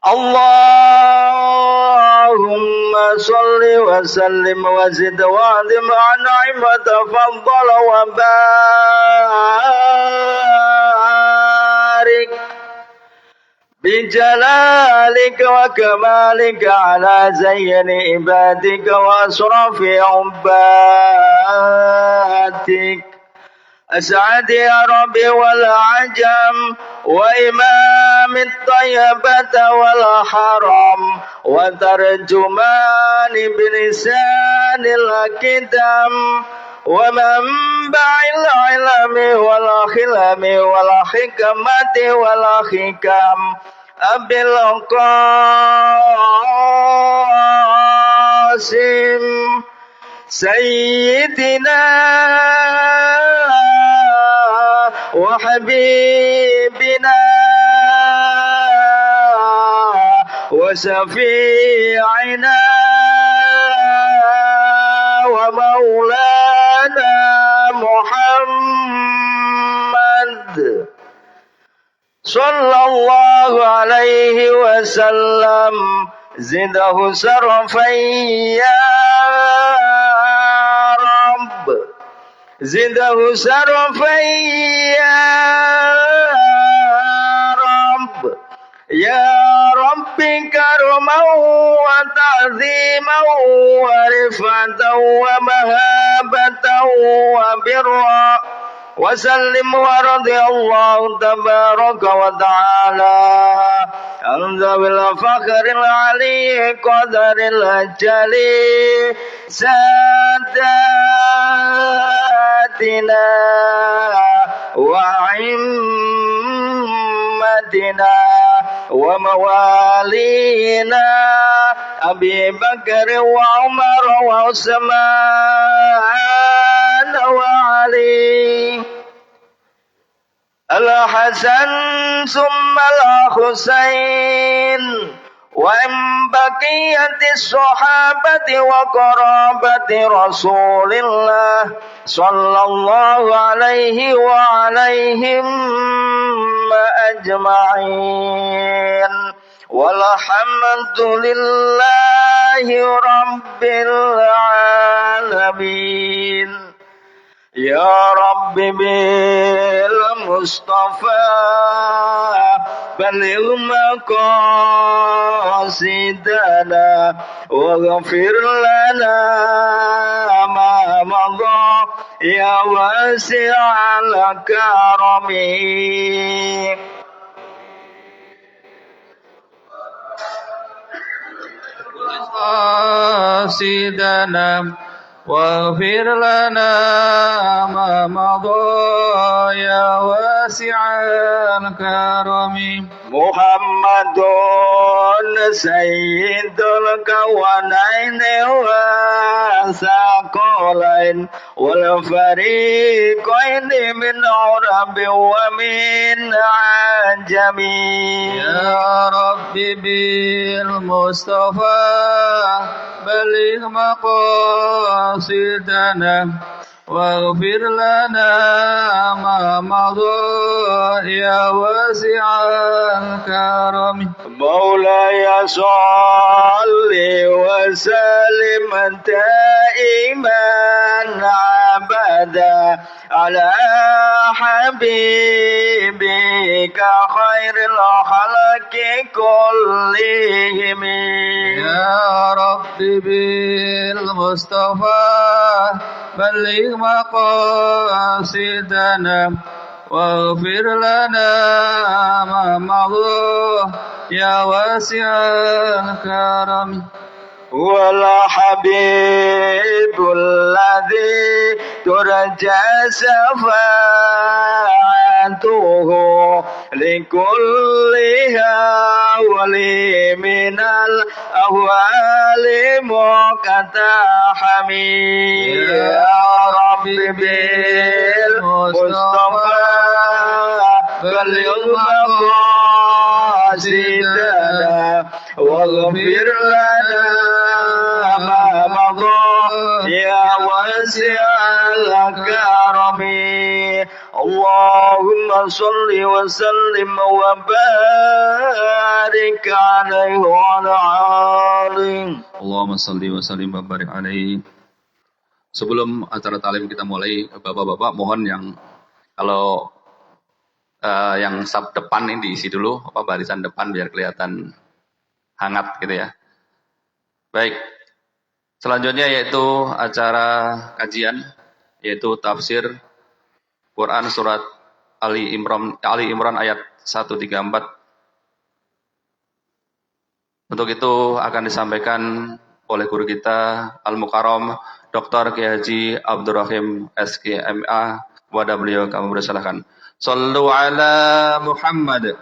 اللهم صل وسلم وزد وعظم أنعم وتفضل وبارك بجلالك وكمالك على زين عبادك وأشرف عبادك أسعد يا ربي والعجم وإمام الطيبة والحرم وترجمان بلسان الكتم ومنبع العلم والخلم والحكمة والحكم أبي القاسم سيدنا وحبيبنا وشفيعنا ومولانا محمد صلى الله عليه وسلم زده شرفا يا رب زده شرفا يا رب كرما وتعظيما ورفعة ومهابة وبرا وسلم ورضي الله تبارك وتعالى عن ذوي الفخر العلي قدر الجلي ساداتنا وأئمتنا وموالينا أبي بكر وعمر وعثمان وعلي الحسن ثم الحسين وإن بقية الصحابة وقرابة رسول الله صلى الله عليه وعليهم أجمعين والحمد لله رب العالمين. يا رب بالمصطفى بلغ مقاصدنا واغفر لنا ما مضى يا واسع الكرم. مقاصدنا واغفر لنا ما مضى يا واسع الكرم. محمد سيد الكونين والثقلين والفريقين من عرب ومن عجم. يا رب بالمصطفى بلغ مقاصدنا واغفر لنا ما مضى يا واسع الكرم. مولاي صل وسلم دائما ابدا على حبيبك خير الخلق كلهم. يا رب بالمصطفى بلغ مقاصدنا واغفر لنا ما مضى يا واسع الكرم. هو الحبيب الذي ترجى شفاعته لكلها ولي من الأهوال مقتحم. يا رب بالمصطفى بلغ مقاصدنا واغفر لنا ما مضى يا واسع الكرم. اللهم صل وسلم وبارك وبارك عليه وعلى آله. Allahumma salli wa sallim wa barik alaihi. Sebelum acara talim kita mulai, bapak-bapak mohon yang kalau yang sub depan ini diisi dulu, barisan depan biar kelihatan hangat gitu ya. Baik, selanjutnya yaitu acara kajian, yaitu tafsir Quran surat Ali Imran ayat 134. Untuk itu akan disampaikan oleh guru kita Al-Mukarram Dr. Kiai Haji Abdurrahim SKMA. Kepada beliau kami bersilahkan. Sallu ala Muhammad.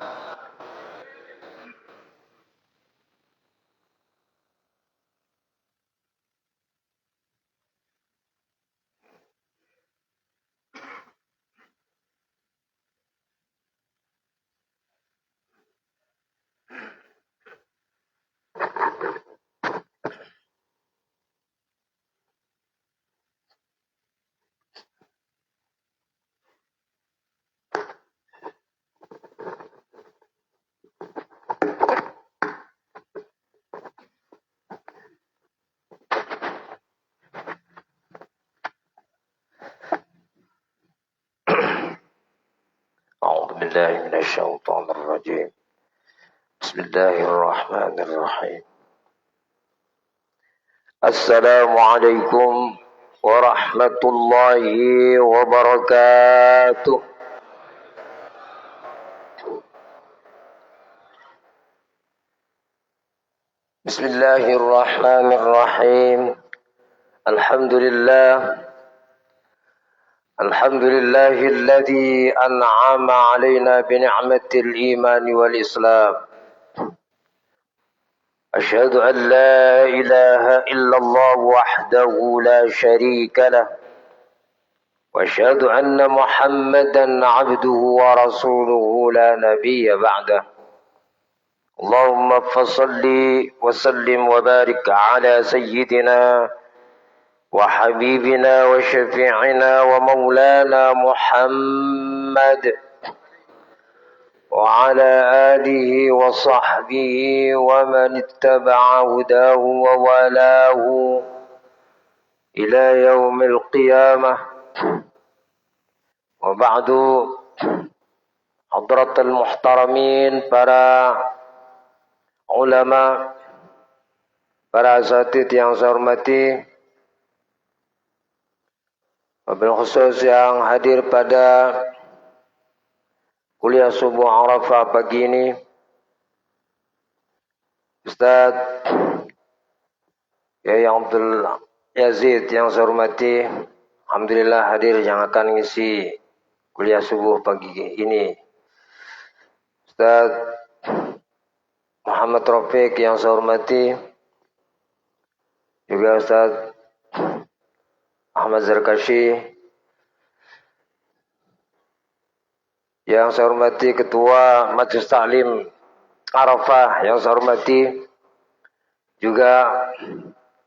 أعوذ بالله من الشيطان الرجيم بسم الله الرحمن الرحيم السلام عليكم ورحمة الله وبركاته بسم الله الرحمن الرحيم الحمد لله الذي أنعم علينا بنعمة الإيمان والإسلام أشهد أن لا إله إلا الله وحده لا شريك له وأشهد أن محمدا عبده ورسوله لا نبي بعده اللهم فصل وسلم وبارك على سيدنا وحبيبنا وشفيعنا ومولانا محمد وعلى آله وصحبه ومن اتبع هداه ووالاه إلى يوم القيامة وبعد حضرة المحترمين para ulama, para asatidz yang saya hormati, wabil khusus yang hadir pada kuliah subuh Arafah pagi ini, Ustaz Yai Abdul Yazid yang saya hormati, alhamdulillah hadir yang akan ngisi kuliah subuh pagi ini, Ustaz Muhammad Rafiq yang saya hormati, juga Ustaz Ahmad Zarkashi yang saya hormati, Ketua Majelis Taklim Arafah yang saya hormati, juga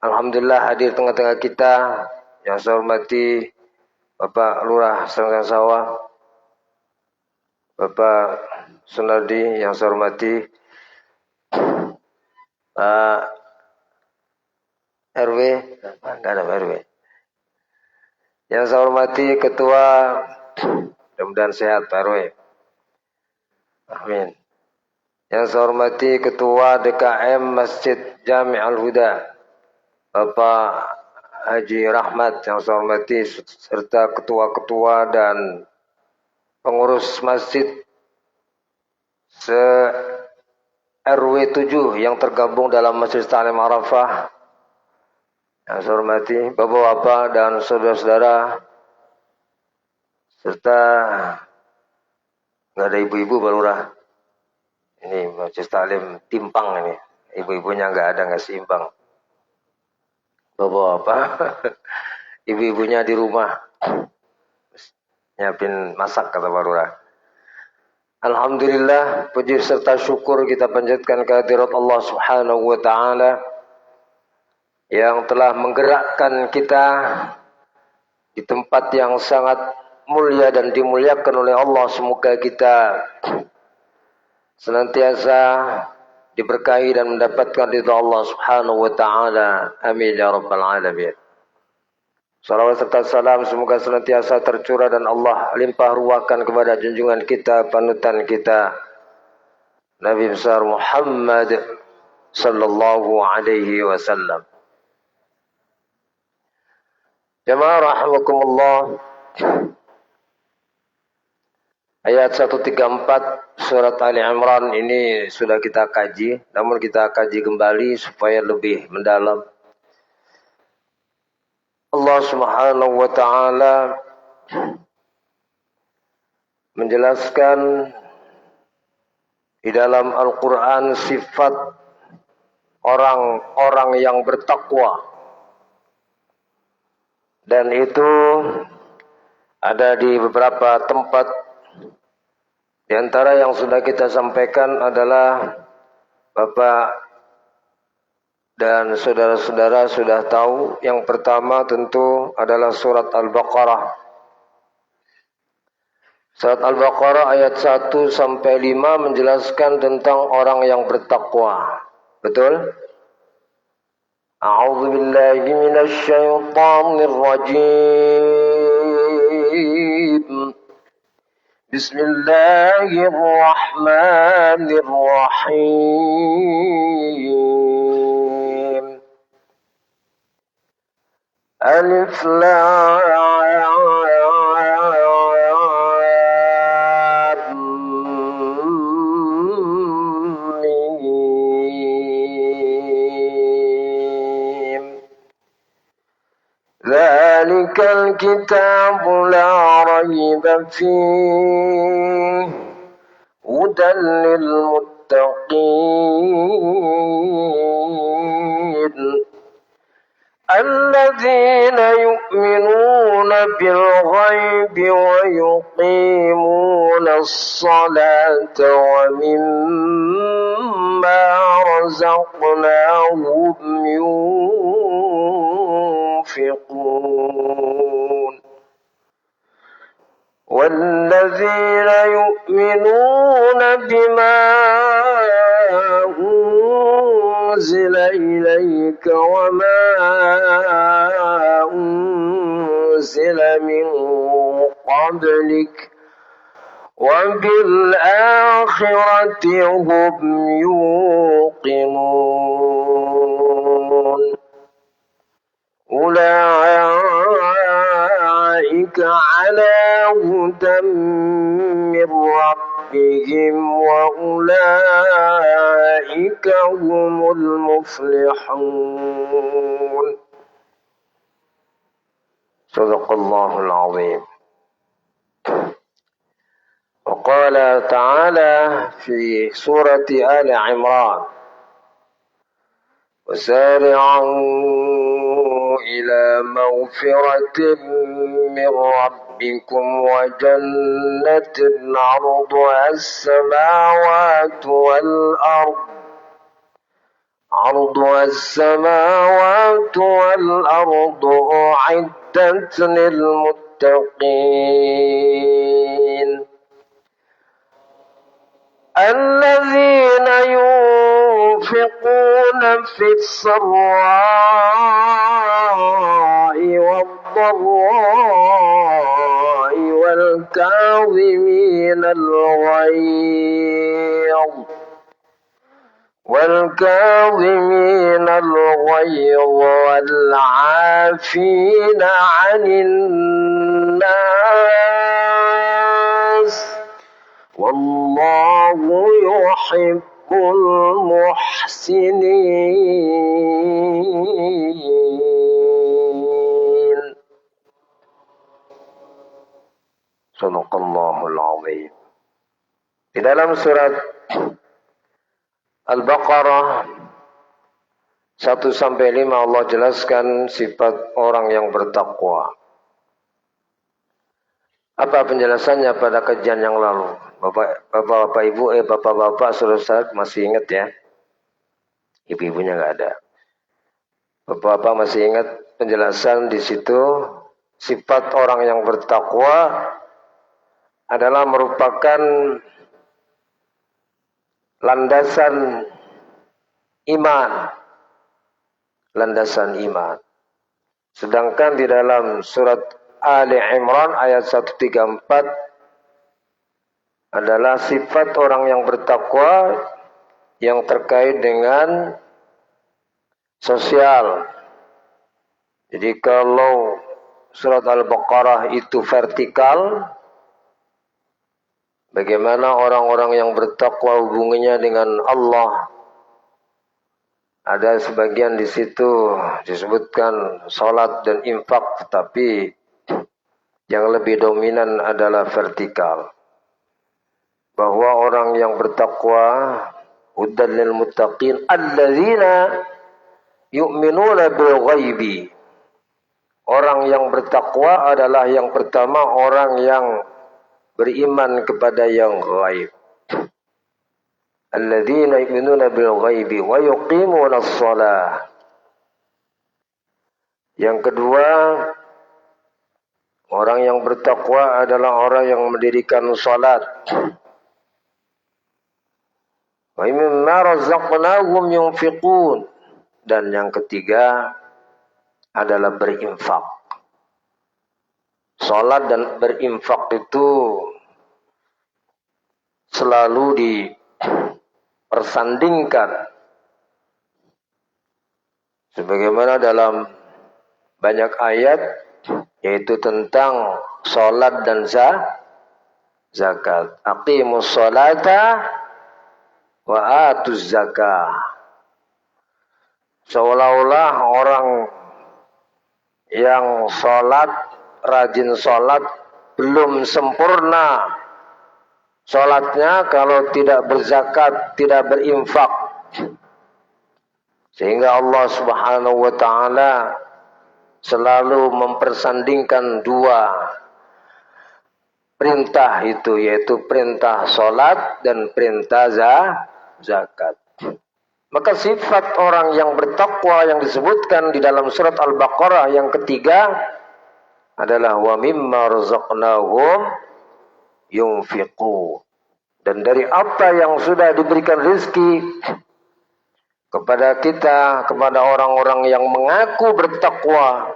alhamdulillah hadir tengah-tengah kita yang saya hormati Bapak Lurah Sengkang Sawah, Bapak Sunardi yang saya hormati, Pak RW, enggak ada Pak RW. Yang saya hormati Ketua, mudah-mudahan sehat Pak RW. Amin. Yang saya hormati Ketua DKM Masjid Jami' Al-Huda, Bapak Haji Rahmat yang saya hormati, serta ketua-ketua dan pengurus masjid RW 7 yang tergabung dalam Majelis Taklim Arafah. Yang saya hormati Bapak-bapak dan saudara-saudara, serta nggak ada ibu-ibu Pak Lurah. Ini Majelis Taklim timpang ini, ibu-ibunya nggak ada, nggak seimbang. Bapak-bapak, ibu-ibunya di rumah nyiapin masak kata Pak Lurah. Alhamdulillah, puji serta syukur kita panjatkan kehadirat Allah Subhanahu wa taala yang telah menggerakkan kita di tempat yang sangat mulia dan dimuliakan oleh Allah. Semoga kita senantiasa diberkahi dan mendapatkan ridha Allah Subhanahu wa taala. Amin ya rabbal alamin. Salawat serta salam semoga senantiasa tercurah dan Allah limpah ruahkan kepada junjungan kita, panutan kita, Nabi besar Muhammad sallallahu alaihi wasallam. Jamaah rahimakumullah. Ayat 134 surat Ali Imran ini sudah kita kaji, namun kita kaji kembali supaya lebih mendalam. Allah Subhanahu wa taala menjelaskan di dalam Al-Qur'an sifat orang-orang yang bertakwa. Dan itu ada di beberapa tempat. Di antara yang sudah kita sampaikan adalah Bapak dan saudara-saudara sudah tahu. Yang pertama tentu adalah surat Al-Baqarah. Surat Al-Baqarah ayat 1 sampai 5 menjelaskan tentang orang yang bertakwa. Betul? A'udzu billahi minasy syaithanir rajim. Bismillahirrahmanirrahim. Alif Lam Mim. Dzalikal kitabu la raiba fihi hudan lil muttaqin alladzina yu'minuna bil ghaibi wa yuqimuna as-salata wa mimma razaqnahum ينفقون والذين يؤمنون بما أنزل إليك وما أنزل من قبلك وبالآخرة هم يوقنون أولئك على هدى من ربهم وأولئك هم المفلحون. صدق الله العظيم. وقال تعالى في سورة آل عمران وسارعوا إلى مغفرة من ربكم وجنة عرضها السماوات والأرض أعدت للمتقين الذين ينفقون في السراء والضراء والكاظمين الغيظ والعافين عن الناس والله يحب المحسنين. Sadaqallahul azim. Di dalam surat Al-Baqarah 1 sampai 5 Allah jelaskan sifat orang yang bertakwa. Apa penjelasannya pada kajian yang lalu? Bapak-bapak ibu, bapak-bapak saudara masih ingat ya? Ibu-ibunya nggak ada. Bapak-bapak masih ingat penjelasan di situ? Sifat orang yang bertakwa adalah merupakan landasan iman, landasan iman. Sedangkan di dalam surat Ali Imran ayat 134 adalah sifat orang yang bertakwa yang terkait dengan sosial. Jadi kalau surat Al-Baqarah itu vertikal, bagaimana orang-orang yang bertakwa hubungannya dengan Allah? Ada sebagian di situ disebutkan salat dan infak, tapi yang lebih dominan adalah vertikal. Bahwa orang yang bertakwa, hudan lil muttaqin alladzina yu'minuna bil ghaibi. Orang yang bertakwa adalah yang pertama orang yang beriman kepada yang gaib. Alladzina yu'minuna bil ghaibi wa yuqimuna shalah. Yang kedua, orang yang bertakwa adalah orang yang mendirikan salat. Wa mimma razaqnahum yunfiqun. Dan yang ketiga adalah berinfak. Salat dan berinfak itu selalu dipersandingkan. Sebagaimana dalam banyak ayat, yaitu tentang salat dan zakat. Aqimus salata wa atuz zakah. Seolah-olah orang yang salat, rajin salat, belum sempurna salatnya kalau tidak berzakat, tidak berinfak. Sehingga Allah Subhanahu wa taala selalu mempersandingkan dua perintah itu, yaitu perintah salat dan perintah zakat. Maka sifat orang yang bertakwa yang disebutkan di dalam surat Al-Baqarah yang ketiga adalah wa mimma razaqnahum yunfiqun. Dan dari apa yang sudah diberikan rezeki kepada kita, kepada orang-orang yang mengaku bertakwa,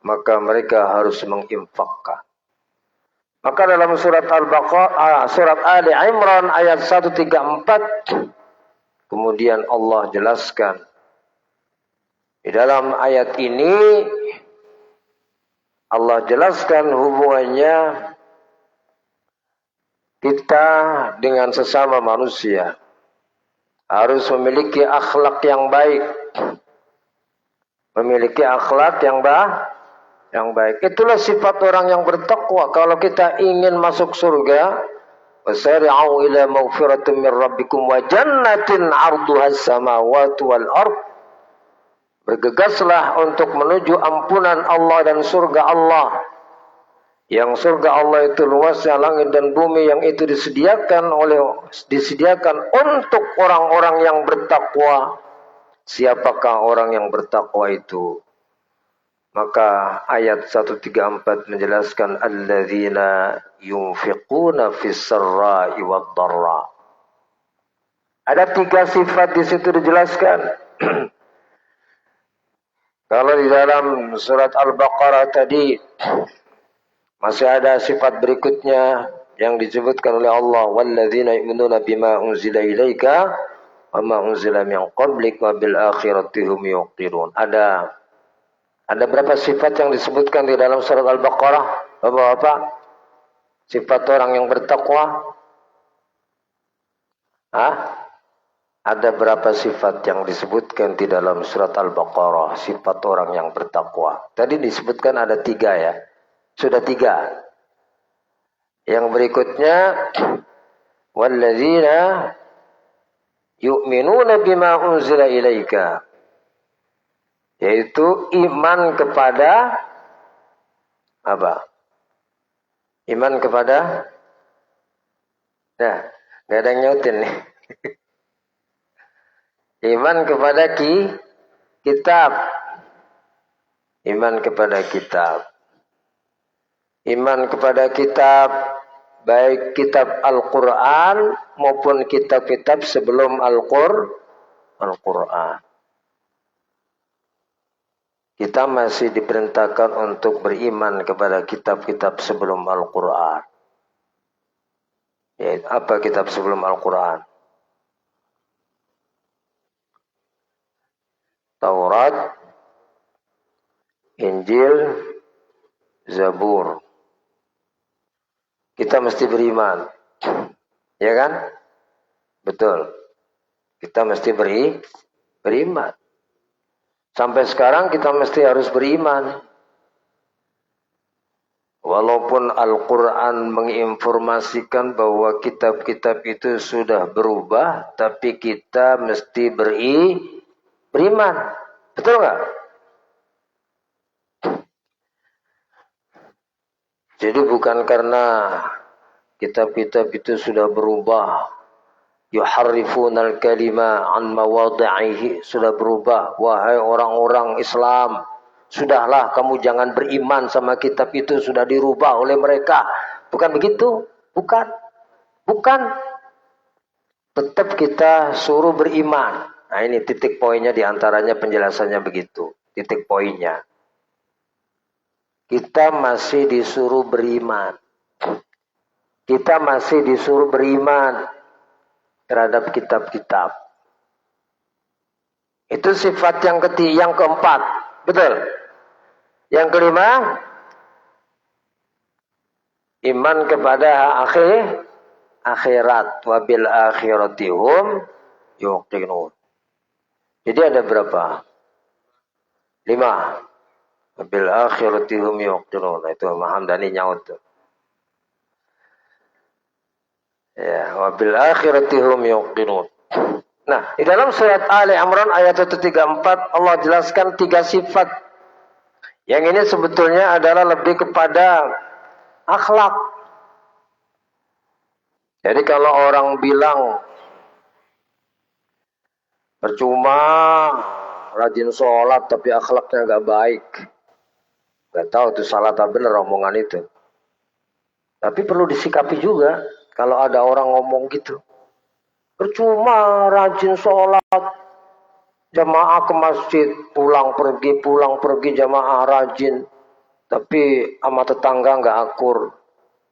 maka mereka harus menginfakkan. Maka dalam surat Al-Baqarah, surat Ali Imran ayat 134, kemudian Allah jelaskan. Di dalam ayat ini, Allah jelaskan hubungannya kita dengan sesama manusia. Harus memiliki akhlak yang baik. Memiliki akhlak yang baik. Itulah sifat orang yang bertakwa. Kalau kita ingin masuk surga, wasari'u ila maghfiratin min rabbikum wa jannatin 'arduhas samawati wal ard. Bergegaslah untuk menuju ampunan Allah dan surga Allah. Yang surga Allah itu luasnya langit dan bumi, yang itu disediakan untuk orang-orang yang bertakwa. Siapakah orang yang bertakwa itu? Maka ayat 134 menjelaskan alladzina yunfiquna fis sarra'i wad dharra. Ada 3 sifat di situ dijelaskan. Kalau di dalam surat Al-Baqarah tadi masih ada sifat berikutnya yang disebutkan oleh Allah, walladzina yu'minuna bima unzila ilaika wa ma unzila min qablik wa bil akhirati hum yuqinun. Ada berapa sifat yang disebutkan di dalam surat Al-Baqarah? Bapak-bapak, sifat orang yang bertakwa? Ada berapa sifat yang disebutkan di dalam surat Al-Baqarah? Sifat orang yang bertakwa. Tadi disebutkan ada 3 ya. Sudah 3. Yang berikutnya, walladzina yu'minuna bima unzila ilaika. Yaitu iman kepada apa? Iman kepada, nah, gak ada yang nyautin nih. Iman kepada kitab. Iman kepada kitab. Iman kepada kitab, baik kitab Al-Quran maupun kitab-kitab sebelum Al-Quran. Kita masih diperintahkan untuk beriman kepada kitab-kitab sebelum Al-Quran. Ya, apa kitab sebelum Al-Quran? Taurat, Injil, Zabur. Kita mesti beriman. Ya kan? Betul. Kita mesti beriman. Sampai sekarang kita mesti harus beriman. Walaupun Al-Quran menginformasikan bahwa kitab-kitab itu sudah berubah, tapi kita mesti beriman. Betul nggak? Jadi bukan karena kitab-kitab itu sudah berubah, yuharrifunal kalima an mawadhihi, sudah berubah. Wahai orang-orang Islam, sudahlah kamu jangan beriman sama kitab itu, sudah dirubah oleh mereka. Bukan begitu, bukan. Tetap kita suruh beriman. Nah ini titik poinnya, diantaranya penjelasannya begitu. Titik poinnya. Kita masih disuruh beriman. Kita masih disuruh beriman terhadap kitab-kitab. Itu sifat yang keempat. Betul. Yang kelima, iman kepada akhirat. Wabil akhiratihum yuqinun. Jadi ada berapa? 5. Wabil akhiratihum yuqinun. Itu Mahamdani nyaut tuh. Ya, wabil akhiratihum yuqinun. Nah, di dalam surat Ali Imran ayat 134 Allah jelaskan 3 sifat. Yang ini sebetulnya adalah lebih kepada akhlak. Jadi kalau orang bilang percuma rajin sholat tapi akhlaknya gak baik, gak tahu itu salah atau benar omongan itu. Tapi perlu disikapi juga kalau ada orang ngomong gitu. Percuma rajin sholat, jamaah ke masjid, pulang pergi jamaah rajin, tapi sama tetangga nggak akur.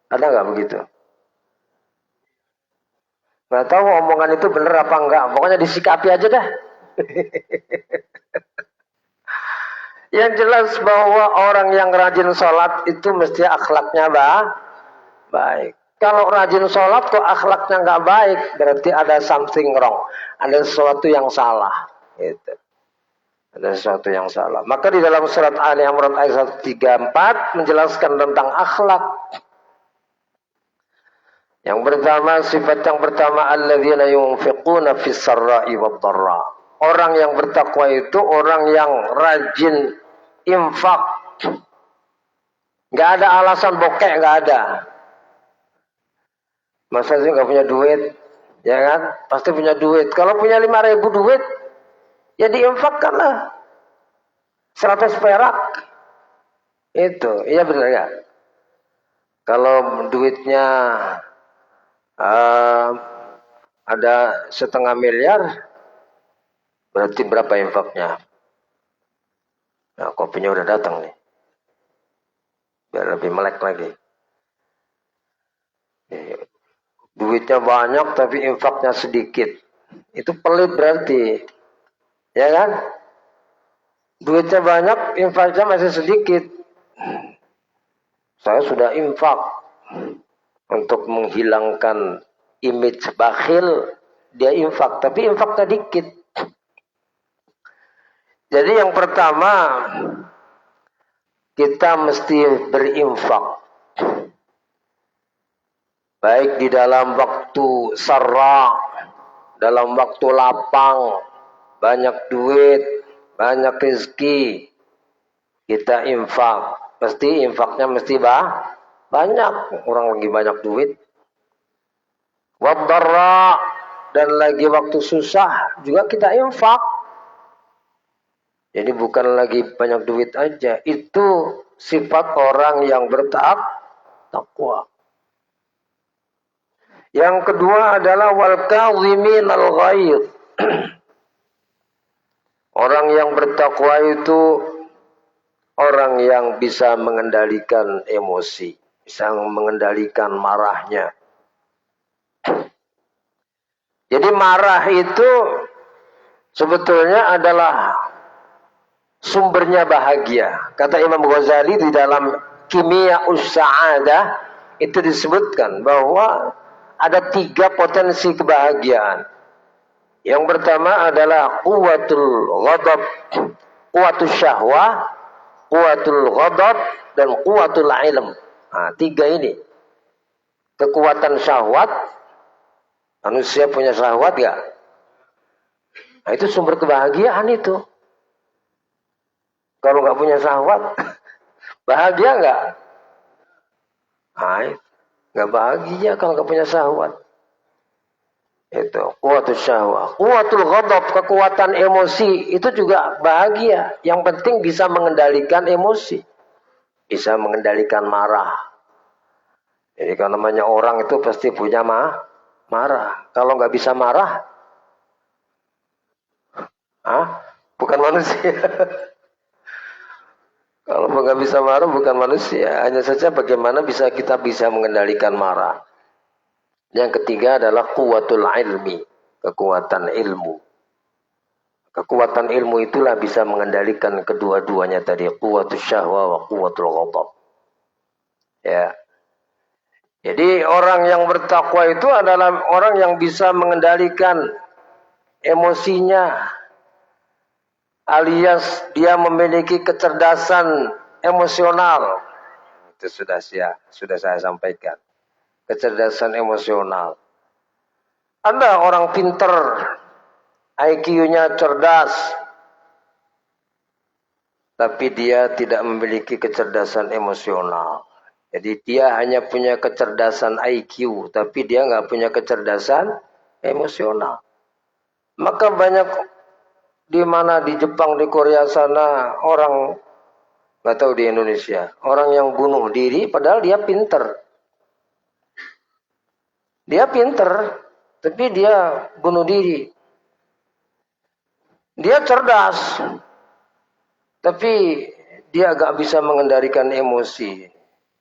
Ada nggak begitu? Nggak tahu omongan itu benar apa enggak. Pokoknya disikapi aja dah. Yang jelas bahwa orang yang rajin sholat itu mesti akhlaknya baik. Kalau rajin sholat kok akhlaknya nggak baik, berarti ada something wrong. Ada sesuatu yang salah. Gitu. Ada sesuatu yang salah. Maka di dalam surat Ali Imran ayat 134 menjelaskan tentang akhlak. Yang pertama, sifat yang pertama, alladzina yunfiquna fis sarra'i wad dharra. Orang yang bertakwa itu orang yang rajin infak. Enggak ada alasan bokeh, enggak ada. Masa sih enggak punya duit? Ya kan? Pasti punya duit. Kalau punya 5.000 duit, ya diinfakkanlah. 100 perak. Itu, iya benar enggak? Kalau duitnya ada 0,5 miliar, berarti berapa infaknya? Nah, kopinya udah datang nih. Biar lebih melek lagi. Duitnya banyak tapi infaknya sedikit. Itu pelit berarti. Ya kan? Duitnya banyak, infaknya masih sedikit. Saya sudah infak untuk menghilangkan image bakhil, dia infak, tapi infaknya dikit. Jadi yang pertama, kita mesti berinfak. Baik di dalam waktu sarra, dalam waktu lapang, banyak duit, banyak rezeki, kita infak. Mesti infaknya mesti banyak. Orang lagi banyak duit. Waddarra, dan lagi waktu susah juga kita infak. Jadi bukan lagi banyak duit aja. Itu sifat orang yang bertakwa. Yang kedua adalah wal kadhimin al ghaidh. bertakwa itu orang yang bisa mengendalikan emosi, bisa mengendalikan marahnya. Jadi marah itu sebetulnya adalah sumbernya bahagia. Kata Imam Ghazali di dalam Kimia Us-Sa'adah itu disebutkan bahwa ada 3 potensi kebahagiaan. Yang pertama adalah quwwatul ghadab, quwwatus syahwah, quwwatul ghadab, dan quwwatul ilm. Nah, 3 ini. Kekuatan syahwat, manusia punya syahwat gak? Nah, itu sumber kebahagiaan itu. Kalau nggak punya syahwat, bahagia nggak? Nah, nggak bahagia kalau nggak punya syahwat. Itu kuatul syahwat, kuatul ghadab, kekuatan emosi itu juga bahagia. Yang penting bisa mengendalikan emosi, bisa mengendalikan marah. Jadi kalau namanya orang itu pasti punya marah. Kalau nggak bisa marah, bukan manusia. Kalau nggak bisa marah bukan manusia. Hanya saja bagaimana kita bisa mengendalikan marah. Yang ketiga adalah quwwatul ilmi, kekuatan ilmu. Kekuatan ilmu itulah bisa mengendalikan kedua-duanya tadi, quwwatus syahwa wa quwwatul ghadab. Ya. Jadi orang yang bertakwa itu adalah orang yang bisa mengendalikan emosinya, alias dia memiliki kecerdasan emosional. Itu sudah saya sampaikan. Kecerdasan emosional. Anda orang pinter, IQ-nya cerdas, tapi dia tidak memiliki kecerdasan emosional. Jadi dia hanya punya kecerdasan IQ, tapi dia nggak punya kecerdasan emosional. Maka banyak di mana di Jepang, di Korea sana orang, nggak tahu di Indonesia, orang yang bunuh diri padahal dia pinter. Dia pinter, tapi dia bunuh diri. Dia cerdas, tapi dia agak bisa mengendalikan emosi.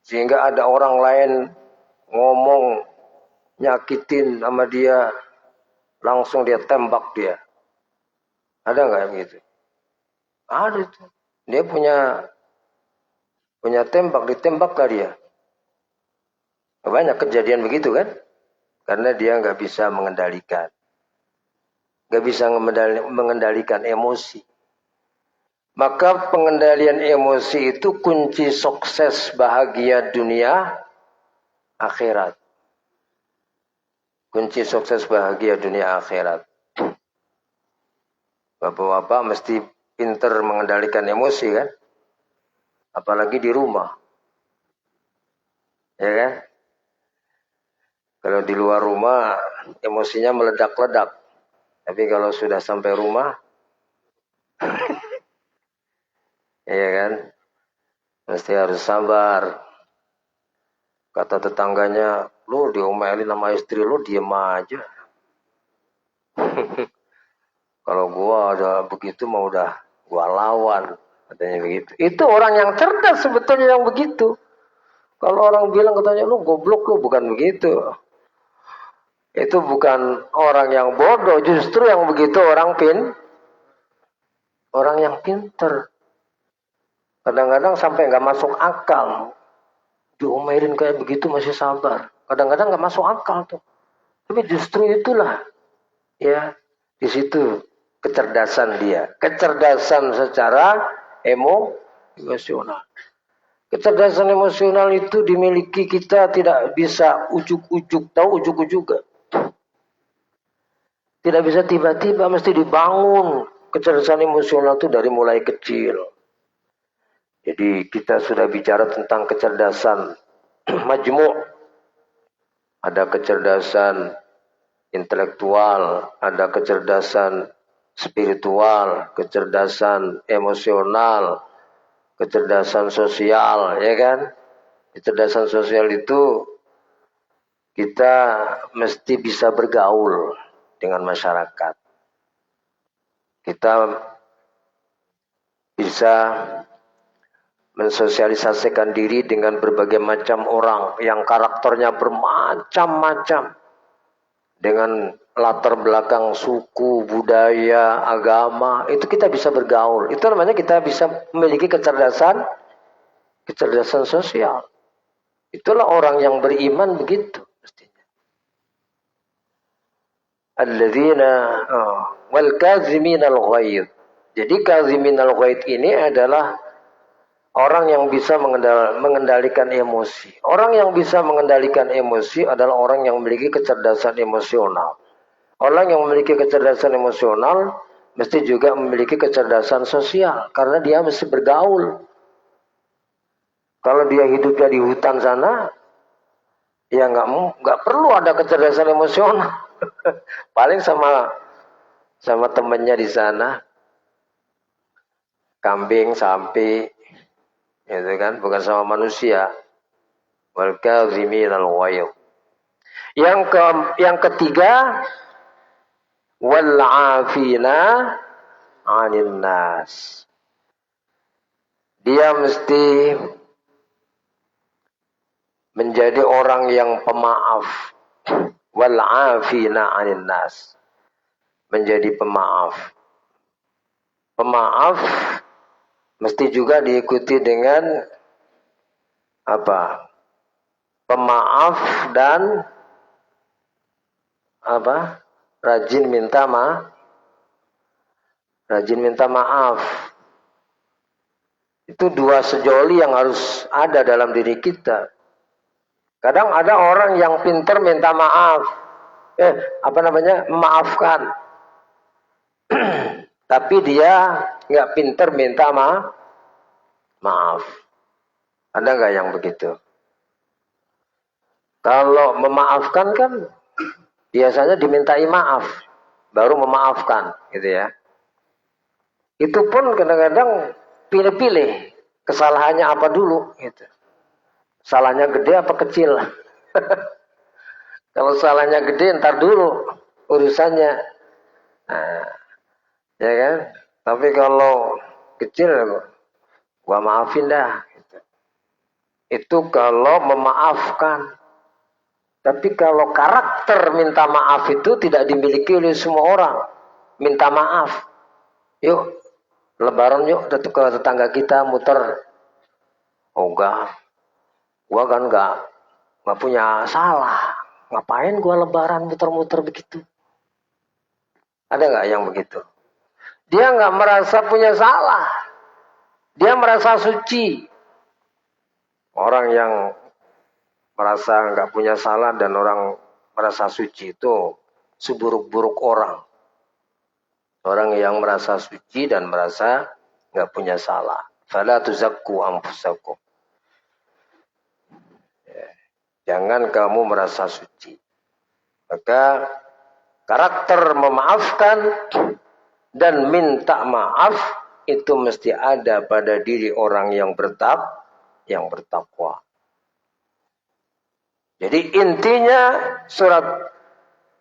Sehingga ada orang lain ngomong, nyakitin sama dia, langsung dia tembak dia. Ada nggak yang gitu? Ada itu. Dia punya tembak, ditembaklah dia. Banyak kejadian begitu kan? Karena dia nggak bisa mengendalikan. Nggak bisa mengendalikan emosi. Maka pengendalian emosi itu kunci sukses bahagia dunia akhirat. Kunci sukses bahagia dunia akhirat. Bapak-bapak mesti pinter mengendalikan emosi kan? Apalagi di rumah. Ya kan? Kalau di luar rumah emosinya meledak-ledak. Tapi kalau sudah sampai rumah, iya kan, mesti harus sabar. Kata tetangganya, lu diomelin sama istri lu diem aja. Kalau gua ada begitu mau udah gua lawan, katanya begitu. Itu orang yang cerdas sebetulnya yang begitu. Kalau orang bilang katanya lu goblok lu, bukan begitu. Itu bukan orang yang bodoh, justru yang begitu orang yang pinter. Kadang-kadang sampai nggak masuk akal. Diomelin kayak begitu masih sabar. Kadang-kadang nggak masuk akal tuh. Tapi justru itulah, ya, di situ kecerdasan dia. Kecerdasan secara emosional. Kecerdasan emosional itu dimiliki kita tidak bisa ujuk-ujuk, tahu ujuk-ujuk gak? Tidak bisa tiba-tiba, mesti dibangun. Kecerdasan emosional itu dari mulai kecil. Jadi kita sudah bicara tentang kecerdasan majmu'. Ada kecerdasan intelektual, ada kecerdasan spiritual, kecerdasan emosional, kecerdasan sosial, ya kan? Kecerdasan sosial itu kita mesti bisa bergaul dengan masyarakat. Kita bisa mensosialisasikan diri dengan berbagai macam orang yang karakternya bermacam-macam, dengan latar belakang suku, budaya, agama, itu kita bisa bergaul. Itu namanya kita bisa memiliki kecerdasan sosial. Itulah orang yang beriman begitu mestinya. Alladzina wal kaziminal ghaidh. Jadi kaziminal ghaidh ini adalah orang yang bisa mengendalikan emosi. Orang yang bisa mengendalikan emosi adalah orang yang memiliki kecerdasan emosional. Orang yang memiliki kecerdasan emosional mesti juga memiliki kecerdasan sosial, karena dia mesti bergaul. Kalau dia hidupnya di hutan sana, ya nggak perlu ada kecerdasan emosional. Paling sama temannya di sana, kambing, sapi, itu kan, bukan sama manusia. Wal kaziminal ghaidh. Yang ketiga, wal 'afina 'anil nas. Dia mesti menjadi orang yang pemaaf. Wal 'afina 'anil nas. Menjadi pemaaf. Pemaaf mesti juga diikuti dengan apa? Pemaaf dan apa? Rajin minta maaf. Itu dua sejoli yang harus ada dalam diri kita. Kadang ada orang yang pintar minta maaf. Memaafkan. Tapi dia nggak pintar minta maaf. Ada nggak yang begitu? Kalau memaafkan kan biasanya dimintai maaf, baru memaafkan, gitu ya. Itu pun kadang-kadang pilih-pilih kesalahannya apa dulu, gitu. Salahnya gede apa kecil? Kalau salahnya gede, ntar dulu urusannya. Nah, ya kan? Tapi kalau kecil, gua maafin dah. Gitu. Itu kalau memaafkan. Tapi kalau karakter minta maaf itu tidak dimiliki oleh semua orang. Minta maaf. Yuk, lebaran yuk ke tetangga kita muter. Oh enggak. Gua kan enggak punya salah. Ngapain gua lebaran muter-muter begitu? Ada enggak yang begitu? Dia enggak merasa punya salah. Dia merasa suci. Orang yang merasa nggak punya salah dan orang merasa suci itu seburuk-buruk orang. Orang yang merasa suci dan merasa nggak punya salah. Fala tuzakku anfusakum. Jangan kamu merasa suci. Maka karakter memaafkan dan minta maaf itu mesti ada pada diri orang yang bertakwa. Jadi intinya surat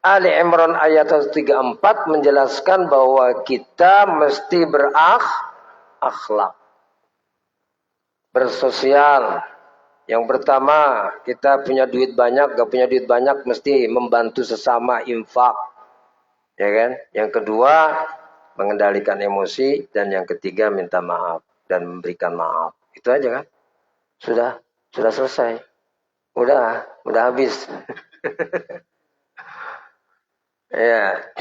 Ali Imran ayat 34 menjelaskan bahwa kita mesti berakhlak, bersosial. Yang pertama, kita punya duit banyak, gak punya duit banyak, mesti membantu sesama, infak. Ya kan? Yang kedua, mengendalikan emosi. Dan yang ketiga, minta maaf dan memberikan maaf. Itu aja kan? Sudah selesai. Udah habis. Ya.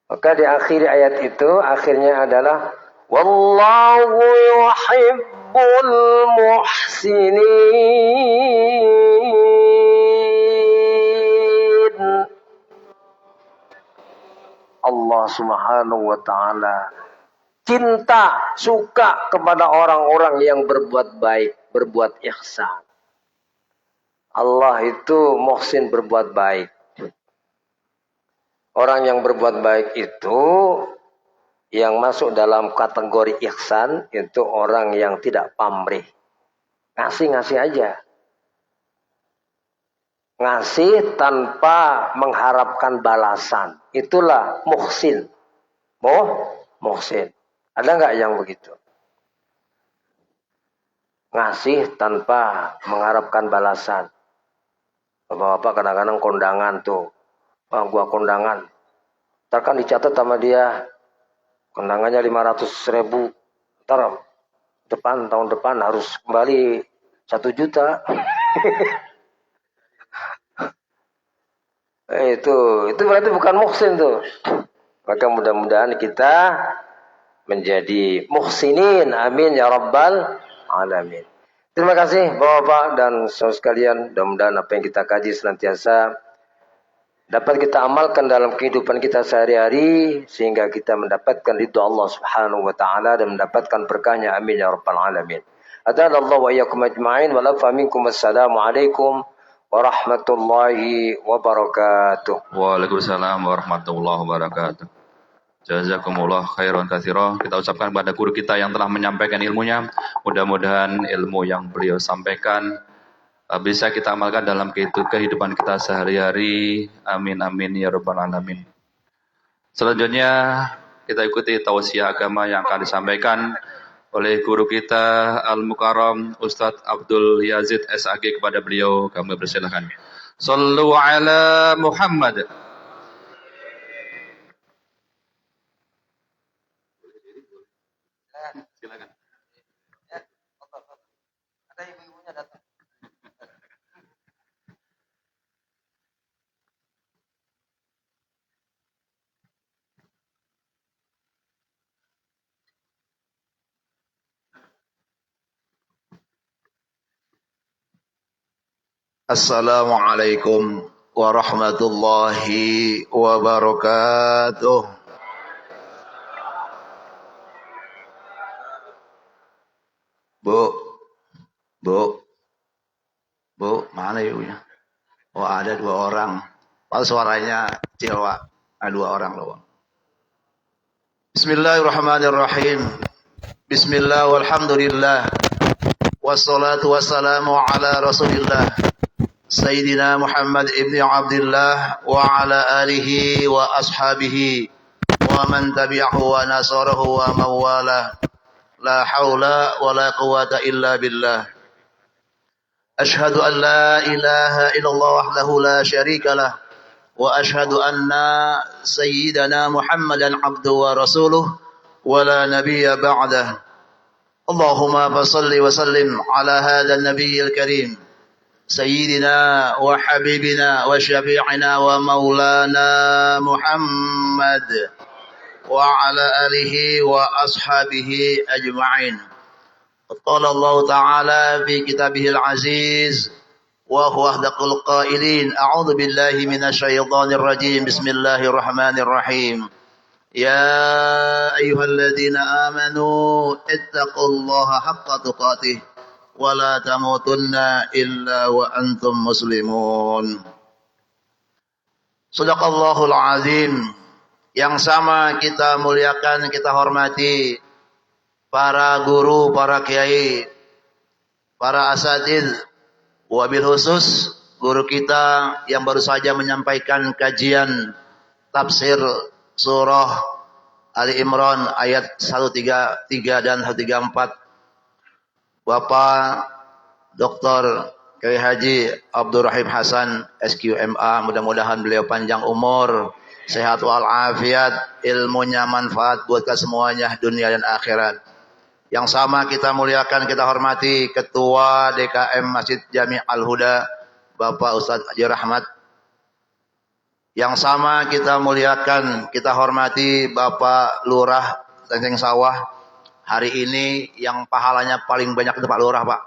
Maka di akhir ayat itu akhirnya adalah wallahu yuhibbul muhsinin. Allah Subhanahu wa taala cinta, suka kepada orang-orang yang berbuat baik, berbuat ihsan. Allah itu muhsin, berbuat baik. Orang yang berbuat baik itu yang masuk dalam kategori ihsan itu orang yang tidak pamrih. Ngasih aja. Ngasih tanpa mengharapkan balasan. Itulah muhsin. Muhsin. Ada nggak yang begitu? Ngasih tanpa mengharapkan balasan. Bapak-bapak kadang-kadang kondangan tuh. Wah, gua kondangan. Ntar kan dicatat sama dia. Kondangannya 500.000. Ntar tahun depan harus kembali 1 juta. Itu berarti bukan muhsin tuh. Maka mudah-mudahan kita menjadi muhsinin. Amin ya rabbal alamin. Terima kasih Bapak-bapak dan saudara sekalian. Mudah-mudahan apa yang kita kaji senantiasa dapat kita amalkan dalam kehidupan kita sehari-hari sehingga kita mendapatkan ridha Allah Subhanahu wa taala dan mendapatkan berkahnya. Amin ya rabbal alamin. Adallahu wa iyyakum ajma'in wa la faminkum. Assalamualaikum warahmatullahi wabarakatuh. Waalaikumsalam warahmatullahi wabarakatuh. Jazakumullah khairan katsira. Kita ucapkan kepada guru kita yang telah menyampaikan ilmunya. Mudah-mudahan ilmu yang beliau sampaikan bisa kita amalkan dalam kehidupan kita sehari-hari. Amin amin ya rabbal alamin. Selanjutnya kita ikuti tausiah agama yang akan disampaikan oleh guru kita Al-Mukarram Ustadz Abdul Yazid SAG. Kepada beliau kami persilakan. Sallu ala Muhammad. Silakan. Ada ibu-ibunya datang. Assalamualaikum warahmatullahi wabarakatuh. Bu, mana ibunya? Oh, ada 2 orang. Padahal suaranya kecil, Pak. Ada 2 orang loh. Bismillahirrahmanirrahim. Bismillah walhamdulillah. Wassalatu wassalamu ala Rasulillah. Sayyidina Muhammad ibn Abdullah wa ala alihi wa ashabihi wa man tabi'ahu wa nasarahu wa mawala. La hawla wa la quwata illa billah. Ashhadu an la ilaha illallah wahdahu la syarika lah. Wa ashhadu anna sayyidana Muhammadan abduhu wa rasuluh wa la nabiyya ba'dah. Allahumma fasalli wa sallim ala hadha an-nabiyyil karim. سيدنا وحبيبنا وشفيعنا ومولانا محمد وعلى آله وأصحابه أجمعين. قال الله تعالى في كتابه العزيز وهو أصدق القائلين. أعوذ بالله من الشيطان الرجيم. بسم الله الرحمن الرحيم. يا أيها الذين آمنوا اتقوا الله حق تقاته wala tamutunna illa wa antum muslimun. Shadaqallahul azim. Yang sama kita muliakan, kita hormati para guru, para kiai, para asatidz, wabil khusus guru kita yang baru saja menyampaikan kajian tafsir surah Ali Imran ayat 133 dan 134. Bapak Dr. Kiai Haji Abdul Rahim Hasan SQMA, mudah-mudahan beliau panjang umur, sehat walafiat, ilmunya manfaat buat kita semuanya dunia dan akhirat. Yang sama kita muliakan, kita hormati Ketua DKM Masjid Jami' Al-Huda Bapak Ustadz Haji Rahmat. Yang sama kita muliakan, kita hormati Bapak Lurah Sengseng Sawah. Hari ini yang pahalanya paling banyak itu Pak Lurah, Pak.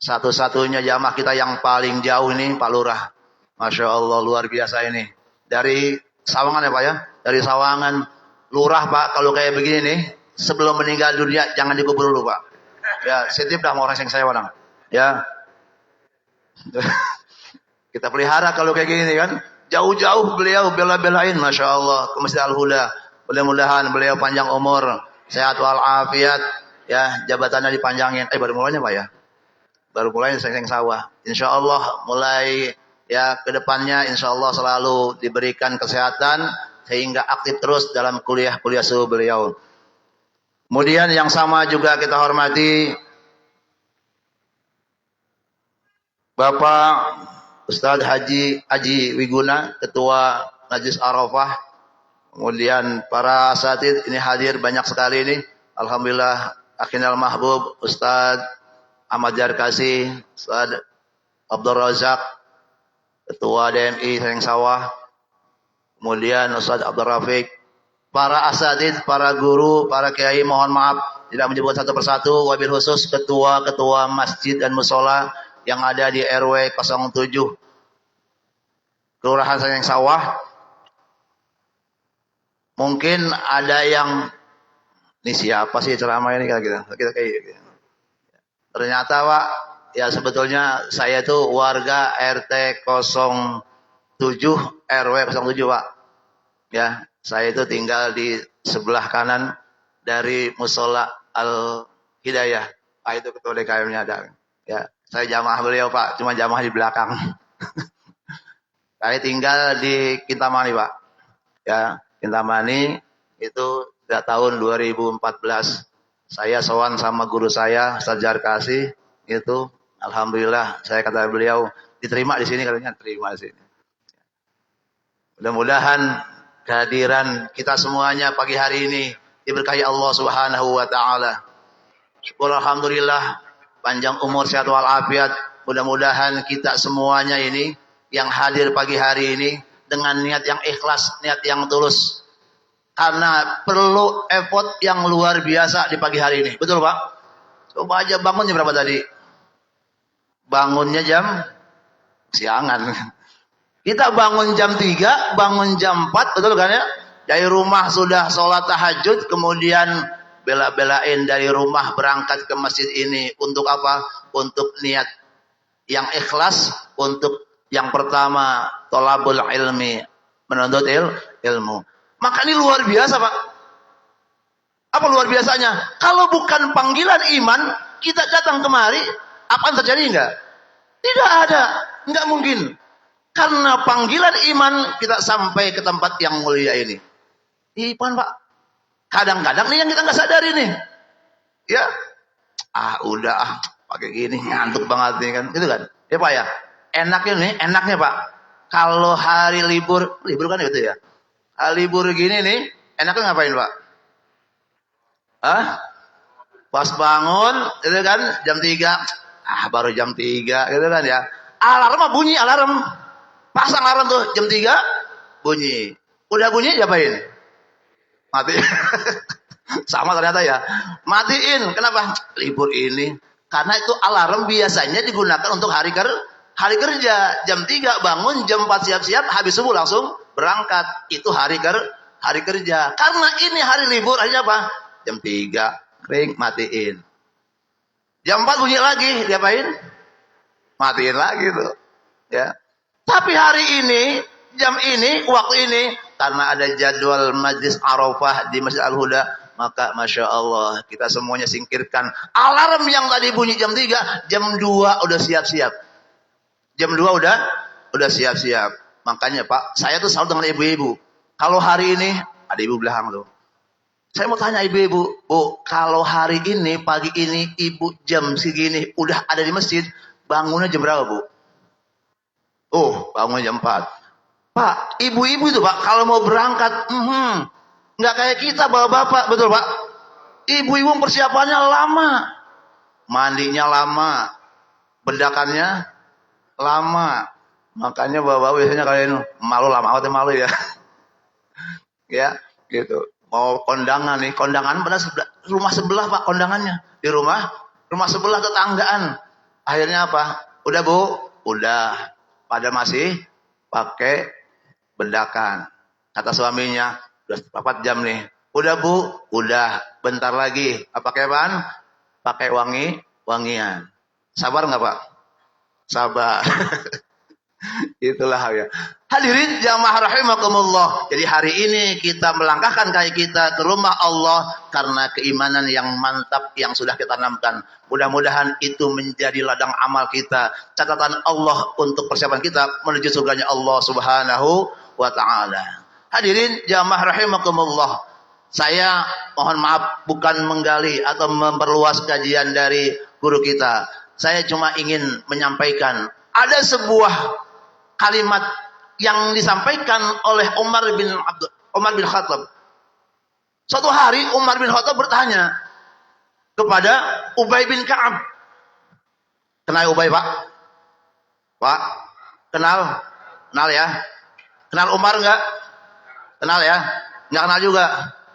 Satu-satunya jamaah kita yang paling jauh ini Pak Lurah. Masya Allah, luar biasa ini. Dari Sawangan ya Pak ya? Dari Sawangan. Lurah Pak, kalau kayak begini nih, sebelum meninggal dunia jangan dikubur dulu Pak. Ya, sitip dah mau orang yang saya orang. Ya. Kita pelihara kalau kayak gini kan. Jauh-jauh beliau bela-belain, Masya Allah, ke Masjid Al-Huda. Mudah-mudahan beliau panjang umur, sehat walafiat, ya, jabatannya dipanjangin. Baru mulainya Pak ya? Baru mulai Sengseng Sawah. Insya Allah mulai ya ke depannya insya Allah selalu diberikan kesehatan sehingga aktif terus dalam kuliah-kuliah suhu beliau. Kemudian yang sama juga kita hormati Bapak Ustadz Haji Wiguna, Ketua Majelis Arafah. Kemudian para asatid ini hadir banyak sekali ini. Alhamdulillah, Akhinal Mahbub, Ustadz Ahmad Jarkasi, Ustadz Abdul Razak, Ketua DMI Sayang Sawah. Kemudian Ustadz Abdul Rafiq, para asatid, para guru, para kiai, mohon maaf tidak menyebut satu persatu. Wabil khusus ketua-ketua masjid dan musola yang ada di RW 07 Kelurahan Sayang Sawah. Mungkin ada yang ini siapa sih ceramah ini kita kayak ternyata Pak, ya sebetulnya saya itu warga RT 07 RW 07 Pak. Ya, saya itu tinggal di sebelah kanan dari Musola Al Hidayah. Pak itu ketua DKM-nya ada. Ya, saya jamaah beliau Pak, cuma jamaah di belakang. Saya tinggal di Kintamani Pak. Ya, Kintamani itu sejak tahun 2014. Saya sowan sama guru saya, Ustaz Jarkasi, itu alhamdulillah saya kata beliau diterima di sini, katanya terima di sini. Mudah-mudahan kehadiran kita semuanya pagi hari ini diberkahi Allah Subhanahu wa taala. Syukur alhamdulillah, panjang umur sehat walafiat. Mudah-mudahan kita semuanya ini yang hadir pagi hari ini dengan niat yang ikhlas, niat yang tulus. Karena perlu effort yang luar biasa di pagi hari ini. Betul Pak? Coba aja bangunnya berapa tadi? Bangunnya jam siangan. Kita bangun jam 3, bangun jam 4, betul kan ya? Dari rumah sudah sholat tahajud, kemudian bela-belain dari rumah berangkat ke masjid ini. Untuk apa? Untuk niat yang ikhlas, untuk yang pertama, tolabul ilmi, menuntut ilmu. Maka ini luar biasa Pak. Apa luar biasanya? Kalau bukan panggilan iman, kita datang kemari, apa yang terjadi enggak? Tidak ada, enggak mungkin. Karena panggilan iman, kita sampai ke tempat yang mulia ini. Iman Pak. Kadang-kadang nih yang kita nggak sadari nih. Ya, udah pakai gini, ngantuk banget nih kan. Itu kan. Ya Pak ya. Enaknya Pak. Kalau hari libur kan itu ya. Hari libur gini nih, enaknya ngapain Pak? Pas bangun, itu kan jam 3. Baru jam 3, gitu kan ya. Alarm bunyi, alarm. Pasang alarm tuh, jam 3, bunyi. Udah bunyi, diapain? Mati. Sama ternyata ya. Matiin. Kenapa? Libur ini. Karena itu alarm biasanya digunakan untuk hari kerja. Jam 3 bangun, jam 4 siap-siap, habis subuh langsung berangkat. Itu hari kerja. Karena ini hari libur, akhirnya apa? Jam 3, ring, matiin. Jam 4 bunyi lagi, diapain? Matiin lagi tuh. Ya. Tapi hari ini, jam ini, waktu ini, karena ada jadwal Majlis Arafah di Masjid Al-Huda, maka Masya Allah, kita semuanya singkirkan. Alarm yang tadi bunyi jam 3, jam 2 udah siap-siap. Jam 2 udah siap-siap. Makanya Pak, saya tuh selalu dengan ibu-ibu. Kalau hari ini, ada ibu belakang tuh. Saya mau tanya ibu-ibu, Bu, kalau hari ini, pagi ini, ibu jam segini, udah ada di masjid, bangunnya jam berapa Bu? Bangun jam 4. Pak, ibu-ibu itu Pak, kalau mau berangkat, nggak kayak kita bapak-bapak, betul Pak? Ibu-ibu persiapannya lama. Mandinya lama. Bedakannya lama. Makanya bapak-bapak biasanya kalian malu lama, malu ya. Ya, gitu. Mau kondangan nih, kondangan pada rumah sebelah Pak, kondangannya. Di rumah sebelah tetanggaan. Akhirnya apa? Udah Bu? Udah. Pada masih pakai bedakan. Kata suaminya, udah 4 jam nih. Udah Bu? Udah. Bentar lagi. Pakai apaan? Pakai wangian. Sabar nggak Pak? Sabar. Itulah ya. Hadirin jamaah rahimakumullah. Jadi hari ini kita melangkahkan kaki kita ke rumah Allah karena keimanan yang mantap yang sudah kita tanamkan. Mudah-mudahan itu menjadi ladang amal kita, catatan Allah untuk persiapan kita menuju surganya Allah Subhanahu wa taala. Hadirin jamaah rahimakumullah. Saya mohon maaf bukan menggali atau memperluas kajian dari guru kita. Saya cuma ingin menyampaikan ada sebuah kalimat yang disampaikan oleh Umar bin Khattab. Suatu hari Umar bin Khattab bertanya kepada Ubay bin Ka'ab. Kenal Ubay, Pak? Pak, kenal? Kenal ya? Kenal Umar enggak? Kenal ya? Enggak kenal juga.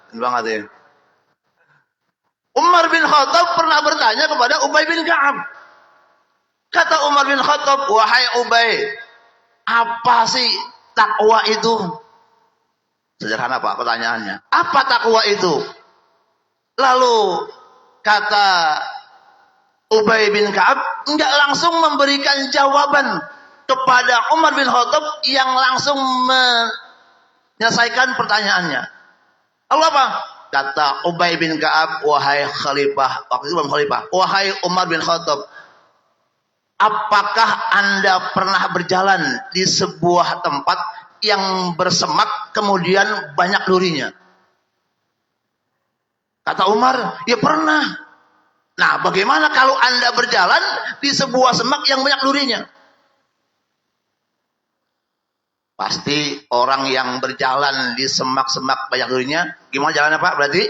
Banget ya. Umar bin Khattab pernah bertanya kepada Ubay bin Ka'ab. Kata Umar bin Khattab, wahai Ubay, apa sih takwa itu? Sederhana Pak pertanyaannya. Apa takwa itu? Lalu kata Ubay bin Ka'ab enggak langsung memberikan jawaban kepada Umar bin Khattab yang langsung menyelesaikan pertanyaannya. Lalu apa? Kata Ubay bin Ka'ab, wahai khalifah, waktu itu belum khalifah, wahai Umar bin Khattab, apakah Anda pernah berjalan di sebuah tempat yang bersemak kemudian banyak durinya? Kata Umar, ya pernah. Nah, bagaimana kalau Anda berjalan di sebuah semak yang banyak durinya? Pasti orang yang berjalan di semak-semak banyak durinya, gimana jalannya Pak? Berarti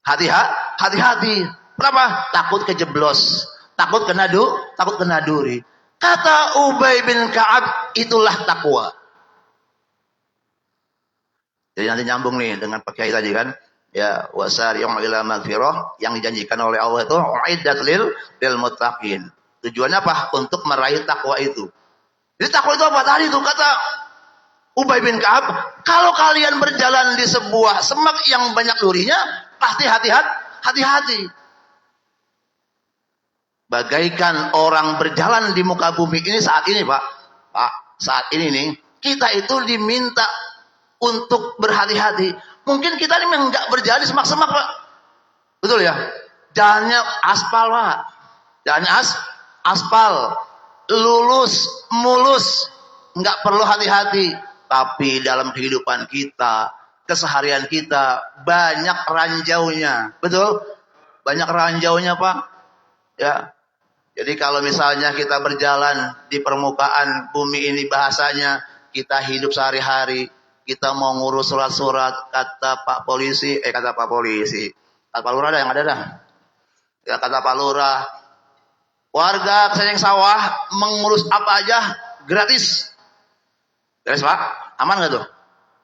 hati-hati. Kenapa? Takut kejeblos, takut kena duri. Kata Ubay bin Ka'ab, itulah takwa. Jadi nanti nyambung nih dengan Pak Kiai tadi kan, ya wasari'u ila magfirah, yang dijanjikan oleh Allah itu uiddat lil muttaqin. Tujuannya apa? Untuk meraih takwa itu. Jadi takwa itu apa tadi itu? Kata Ubay bin Ka'ab, kalau kalian berjalan di sebuah semak yang banyak durinya, pasti hati-hati. Bagaikan orang berjalan di muka bumi ini saat ini, Pak. Saat ini nih, kita itu diminta untuk berhati-hati. Mungkin kita ini enggak berjalan di semak-semak, Pak. Betul ya? Jalannya aspal, Pak. Jalannya aspal. Lulus, mulus. Enggak perlu hati-hati. Tapi dalam kehidupan kita, keseharian kita, banyak ranjaunya. Betul? Banyak ranjaunya, Pak. Ya. Jadi kalau misalnya kita berjalan di permukaan bumi ini, bahasanya kita hidup sehari-hari, kita mau ngurus surat-surat, kata Pak Lurah ada yang ada dah. Ya, kata Pak Lurah, warga Kesenyeng Sawah mengurus apa aja gratis. Gratis Pak? Aman gak tuh?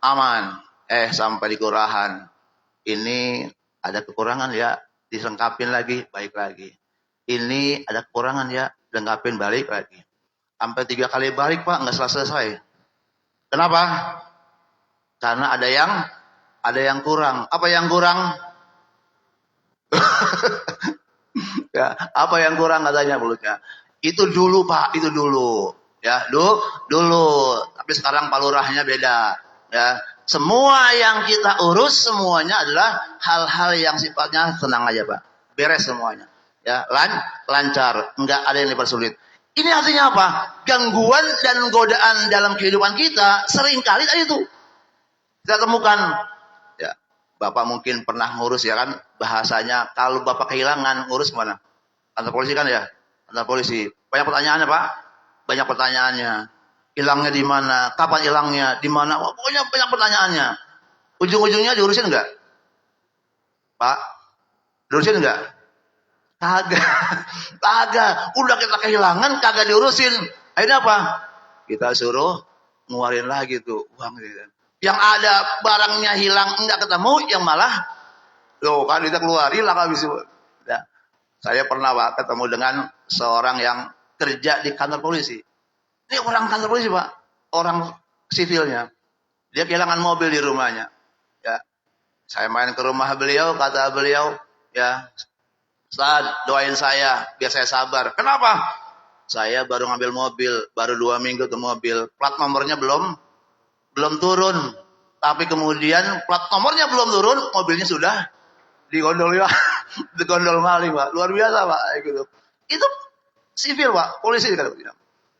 Aman. Sampai di kelurahan, ini ada kekurangan ya, dilengkapin lagi, baik lagi. Ini ada kekurangan ya, lengkapin balik lagi. Sampai 3 kali balik Pak, nggak selesai. Kenapa? Karena ada yang kurang. Apa yang kurang? Ya, apa yang kurang katanya mulutnya? Itu dulu Pak, itu dulu. Ya, dulu. Tapi sekarang Pak Lurahnya beda. Ya, semua yang kita urus semuanya adalah hal-hal yang sifatnya tenang aja Pak. Beres semuanya. Ya, lancar, enggak ada yang dipersulit. Ini artinya apa? Gangguan dan godaan dalam kehidupan kita seringkali tadi itu kita temukan. Ya, Bapak mungkin pernah ngurus ya kan, bahasanya kalau Bapak kehilangan ngurus mana? Kantor polisi kan ya? Kantor polisi. Banyak pertanyaannya Pak. Banyak pertanyaannya. Hilangnya di mana? Kapan hilangnya? Di mana? Pokoknya banyak pertanyaannya. Ujung-ujungnya diurusin enggak? Pak, diurusin enggak? Kagak. Udah kita kehilangan, kagak diurusin. Akhirnya apa? Kita suruh ngeluarin lagi tuh uang gitu. Yang ada barangnya hilang enggak ketemu, yang malah loh kan kita keluarin lah habis itu. Ya. Saya pernah Pak ketemu dengan seorang yang kerja di kantor polisi. Ini orang kantor polisi Pak, orang sipilnya. Dia kehilangan mobil di rumahnya. Ya. Saya main ke rumah beliau, kata beliau, ya, Ustaz, doain saya biar saya sabar. Kenapa? Saya baru ngambil mobil, baru 2 minggu tuh mobil, plat nomornya belum turun. Tapi kemudian plat nomornya belum turun, mobilnya sudah digondol ya, digondol maling Pak. Luar biasa Pak, gitu. Itu sipil Pak, polisi kata begitu.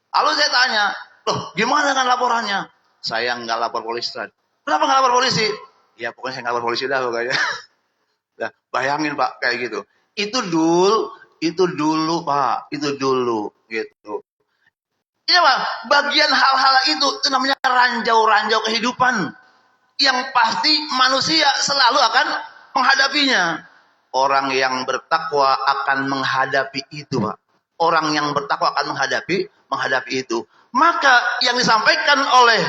Lalu saya tanya, loh gimana dengan laporannya? Saya nggak lapor polisi. Kenapa nggak lapor polisi? Ya pokoknya saya nggak polisi dah pokoknya. Nah, bayangin Pak kayak gitu. Itu dulu Pak, itu dulu gitu. Ini Pak, bagian hal-hal itu namanya ranjau-ranjau kehidupan yang pasti manusia selalu akan menghadapinya. Orang yang bertakwa akan menghadapi itu Pak. Orang yang bertakwa akan menghadapi itu. Maka yang disampaikan oleh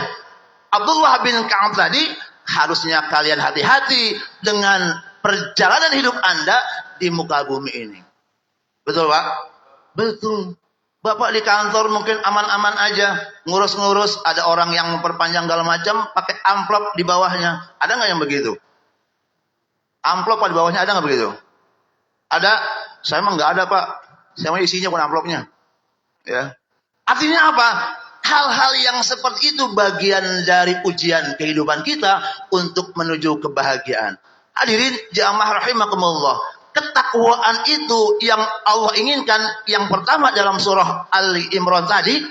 Abdullah bin Ka'ab tadi, harusnya kalian hati-hati dengan perjalanan hidup Anda di muka bumi ini. Betul Pak? Betul. Bapak di kantor mungkin aman-aman aja, ngurus-ngurus, ada orang yang memperpanjang segala macam, pakai amplop di bawahnya. Ada nggak yang begitu? Amplop di bawahnya ada nggak begitu? Ada? Saya emang nggak ada Pak. Saya mau isinya bukan amplopnya. Ya. Artinya apa? Hal-hal yang seperti itu bagian dari ujian kehidupan kita untuk menuju kebahagiaan. Hadirin jamaah rahimakumullah. Ketakwaan itu yang Allah inginkan. Yang pertama dalam surah Ali Imran tadi,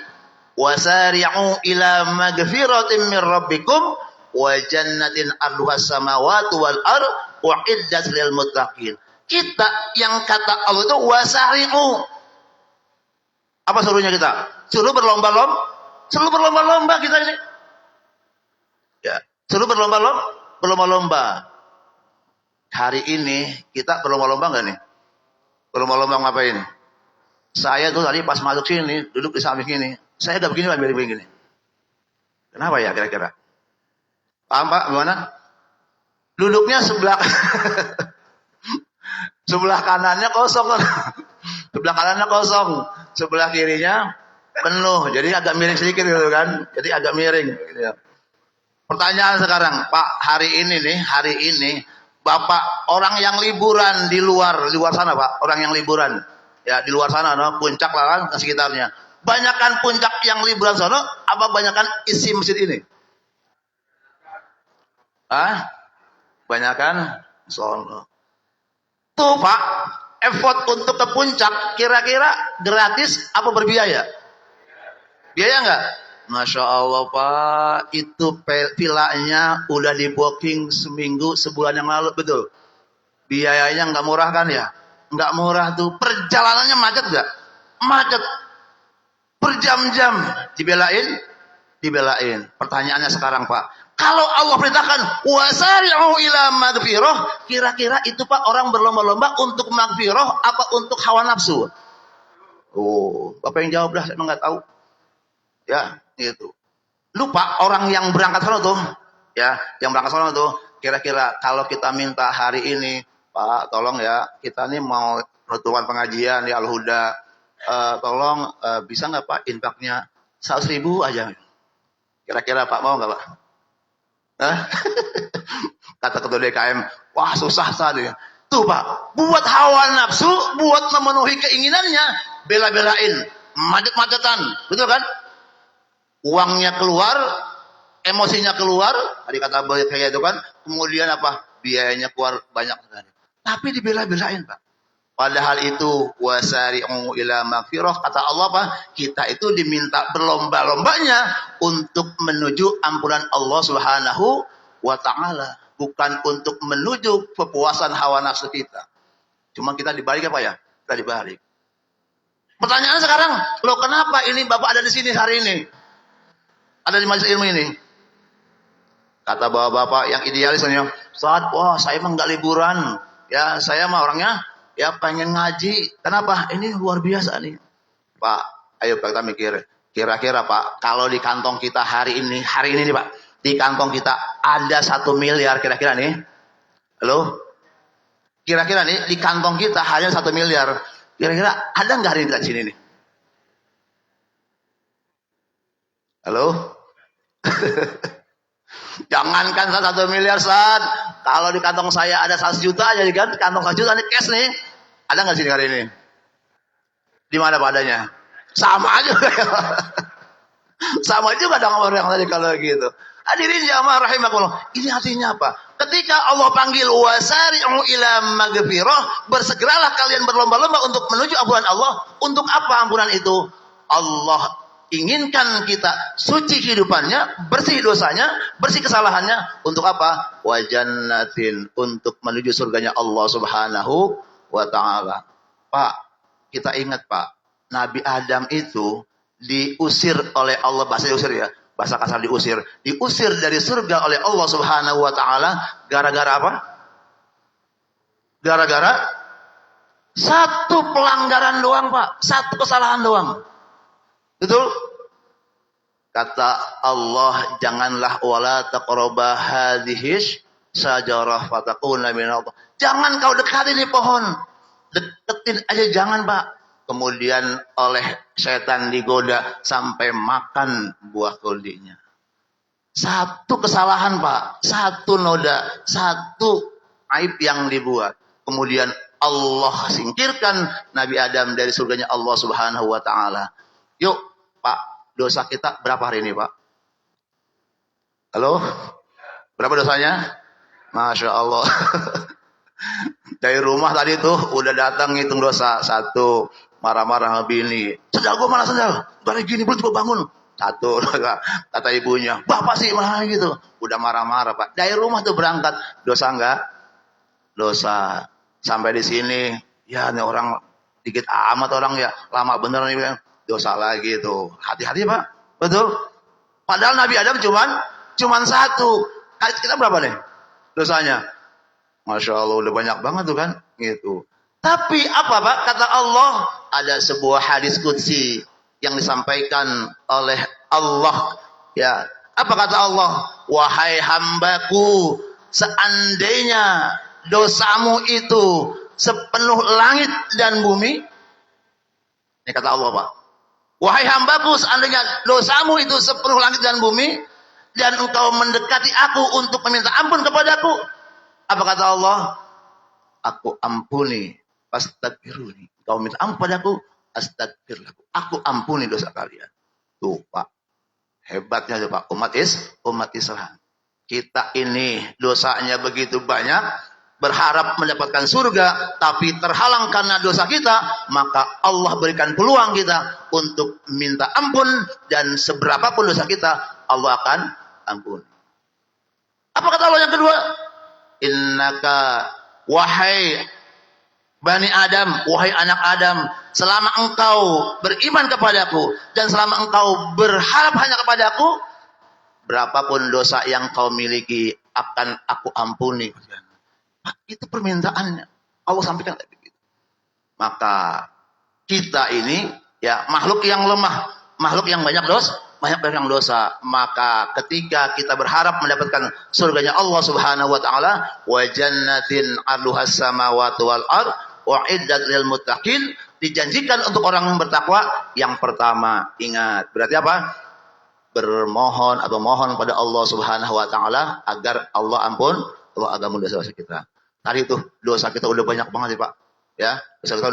wasari'u ila magfiratin min rabbikum wa jannatin arduhas samawati wal ard uiddat lil muttaqin. Kita yang kata Allah itu wasari'u. Apa suruhnya kita? Suruh berlomba-lomba kita ini. Ya, suruh berlomba-lomba. Hari ini kita berlomba-lomba enggak nih? Berlomba-lomba ngapain? Saya tuh tadi pas masuk sini, duduk di samping ini. Saya enggak begini, begini. Kenapa ya kira-kira? Paham Pak? Gimana? Duduknya sebelah sebelah kanannya kosong. Sebelah kanannya kosong, sebelah kirinya penuh. Jadi agak miring sedikit gitu kan. Jadi agak miring gitu ya. Pertanyaan sekarang, Pak, hari ini Bapak orang yang liburan di luar sana Pak, orang yang liburan ya di luar sana, no? Puncak lah kan sekitarnya. Banyakan puncak yang liburan sana, apa banyakan isi masjid ini? Banyakan sono. Tuh Pak, effort untuk ke puncak kira-kira gratis apa berbiaya? Biaya enggak? Masya Allah Pak, itu villanya udah di booking seminggu, sebulan yang lalu, betul. Biayanya nggak murah kan ya? Nggak murah tuh. Perjalanannya macet nggak? Macet. Berjam-jam. Dibelain. Pertanyaannya sekarang Pak, kalau Allah perintahkan wasari'u ila magfirah, kira-kira itu Pak orang berlomba-lomba untuk magfirah apa untuk hawa nafsu? Oh, Bapak yang jawab dah, saya nggak tahu. Ya, itu. Lupa orang yang berangkat sana tuh, ya, yang berangkat sana tuh, kira-kira kalau kita minta hari ini, Pak, tolong ya, kita nih mau penutupan pengajian di Al-Huda, tolong bisa nggak Pak infaknya 100.000 aja? Kira-kira Pak mau nggak Pak? Kata ketua DKM, wah susah tadi. Tuh Pak, buat hawa nafsu, buat memenuhi keinginannya, bela-belain, macet-macetan, betul kan? Uangnya keluar, emosinya keluar, tadi kata kayak itu kan, kemudian apa? Biayanya keluar banyak sekali. Tapi dibela-belain Pak. Padahal itu wasari'u ila magfirah, kata Allah Pak, kita itu diminta berlomba-lombanya untuk menuju ampunan Allah Subhanahu wa taala, bukan untuk menuju kepuasan hawa nafsu kita. Cuma kita dibalik apa ya? Kita dibalik. Pertanyaan sekarang, loh kenapa ini Bapak ada di sini hari ini? Ada di majelis ilmu ini. Kata bapak-bapak yang idealis, saat wah saya emang nggak liburan, ya saya mah orangnya ya pengen ngaji. Kenapa? Ini luar biasa nih, Pak. Ayo kita mikir. Kira-kira Pak, kalau di kantong kita hari ini nih Pak, di kantong kita ada 1 miliar kira-kira nih. Halo? Kira-kira nih di kantong kita hanya 1 miliar. Kira-kira ada nggak hari ini di sini nih? Halo? Jangankan 1 miliar saat, kalau di kantong saya ada 100 juta aja kan, kantong 100 juta nih cash nih, ada nggak sini hari ini? Di mana padanya? Sama aja, sama juga dong orang tadi kalau gitu. Hadirin jamaah rahimakumullah, ini artinya apa? Ketika Allah panggil wasari'u ila magfirah, bersegeralah kalian berlomba-lomba untuk menuju ampunan Allah. Untuk apa ampunan itu? Allah inginkan kita suci kehidupannya, bersih dosanya, bersih kesalahannya. Untuk apa? Wa jannatin, untuk menuju surganya Allah Subhanahu wa ta'ala. Pak, kita ingat Pak, Nabi Adam itu diusir oleh Allah, bahasa diusir ya, bahasa kasar diusir dari surga oleh Allah Subhanahu wa ta'ala. Gara-gara apa? Gara-gara satu pelanggaran doang Pak, satu kesalahan doang. Betul? Kata Allah, janganlah wala taqraba hadhihi syajarah fatakuna minal. Jangan kau dekati ini pohon. Deketin aja jangan, Pak. Kemudian oleh setan digoda sampai makan buah kuldinya. Satu kesalahan, Pak. Satu noda, satu aib yang dibuat. Kemudian Allah singkirkan Nabi Adam dari surganya Allah Subhanahu wa ta'ala. Yuk, Pak, dosa kita berapa hari ini, Pak? Halo? Berapa dosanya? Masya Allah. Dari rumah tadi tuh udah datang ngitung dosa. Satu, marah-marah sama bini. Sendal gue mana sendal? Balik gini, belum gue bangun. Satu, kata ibunya. Bapak sih malah gitu. Udah marah-marah, Pak. Dari rumah tuh berangkat. Dosa enggak? Dosa. Sampai di sini, ya ini orang dikit amat orang ya. Lama bener nih. Dosa lagi tuh. Hati-hati Pak. Betul? Padahal Nabi Adam cuman satu. Kita berapa nih dosanya? Masya Allah udah banyak banget tuh kan. Gitu. Tapi apa Pak? Kata Allah. Ada sebuah hadis qudsi yang disampaikan oleh Allah. Ya. Apa kata Allah? Wahai hambaku, seandainya dosamu itu sepenuh langit dan bumi. Ini kata Allah Pak. Wahai hambaku, seandainya dosamu itu sepenuh langit dan bumi, dan engkau mendekati aku untuk meminta ampun kepadaku, apa kata Allah? Aku ampuni, astagfiruni. Engkau minta ampun padaku, astagfirullah. Aku ampuni dosa kalian. Tuh Pak, hebatnya tuh Pak, umat Islam. Kita ini dosanya begitu banyak, berharap mendapatkan surga, tapi terhalang karena dosa kita, maka Allah berikan peluang kita untuk minta ampun, dan seberapapun dosa kita, Allah akan ampun. Apa kata Allah yang kedua? Innaka, wahai Bani Adam, wahai anak Adam, selama engkau beriman kepadaku, dan selama engkau berharap hanya kepadaku, berapapun dosa yang kau miliki, akan aku ampuni. Itu permintaannya. Allah sampaikan kayak begitu. Maka kita ini ya makhluk yang lemah, makhluk yang banyak dosa. Maka ketika kita berharap mendapatkan surganya Allah Subhanahu wa taala, wa jannatin 'arduhas samawati wal ard u'iddat lil muttaqin, dijanjikan untuk orang yang bertakwa. Yang pertama, ingat, berarti apa? Bermohon atau mohon pada Allah Subhanahu wa taala agar Allah ampun dosa-dosa kita. Tadi itu dosa kita udah banyak banget ya Pak. Ya, dosa kita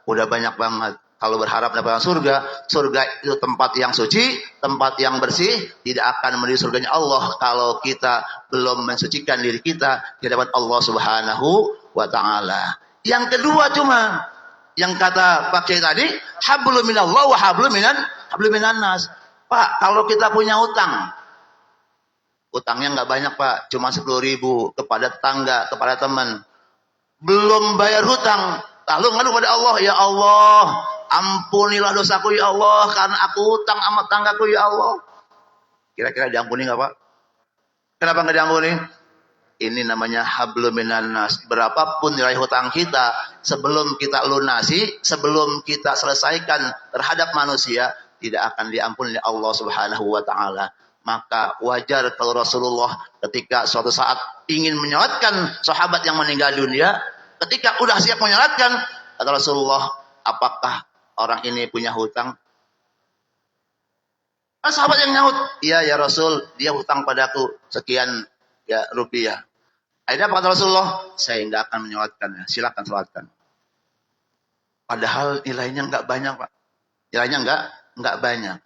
udah banyak banget. Kalau berharap mendapatkan surga itu tempat yang suci, tempat yang bersih, tidak akan menuju surganya Allah kalau kita belum mensucikan diri kita di hadapan Allah Subhanahu wa taala. Yang kedua cuma yang kata Pak Kiai tadi, hablum minallah wa hablum minan nas. Pak, kalau kita punya utang, utangnya nggak banyak Pak, cuma 10.000 kepada tetangga, kepada teman. Belum bayar hutang, lalu ngadu pada Allah, ya Allah, ampunilah dosaku ya Allah, karena aku hutang sama tanggaku ya Allah. Kira-kira diampuni nggak Pak? Kenapa nggak diampuni? Ini namanya hablum minan nas. Berapapun nilai hutang kita, sebelum kita lunasi, sebelum kita selesaikan terhadap manusia, tidak akan diampuni oleh Allah Subhanahu wa taala. Maka wajar kalau Rasulullah ketika suatu saat ingin menyolatkan sahabat yang meninggal dunia, ketika udah siap menyolatkan, kata Rasulullah, apakah orang ini punya hutang? Sahabat yang nyaut, iya ya Rasul, dia hutang padaku sekian ya rupiah. Akhirnya apa kata Rasulullah? Saya nggak akan menyolatkan, ya. Silakan sholatkan. Padahal nilainya nggak banyak Pak, nilainya nggak banyak.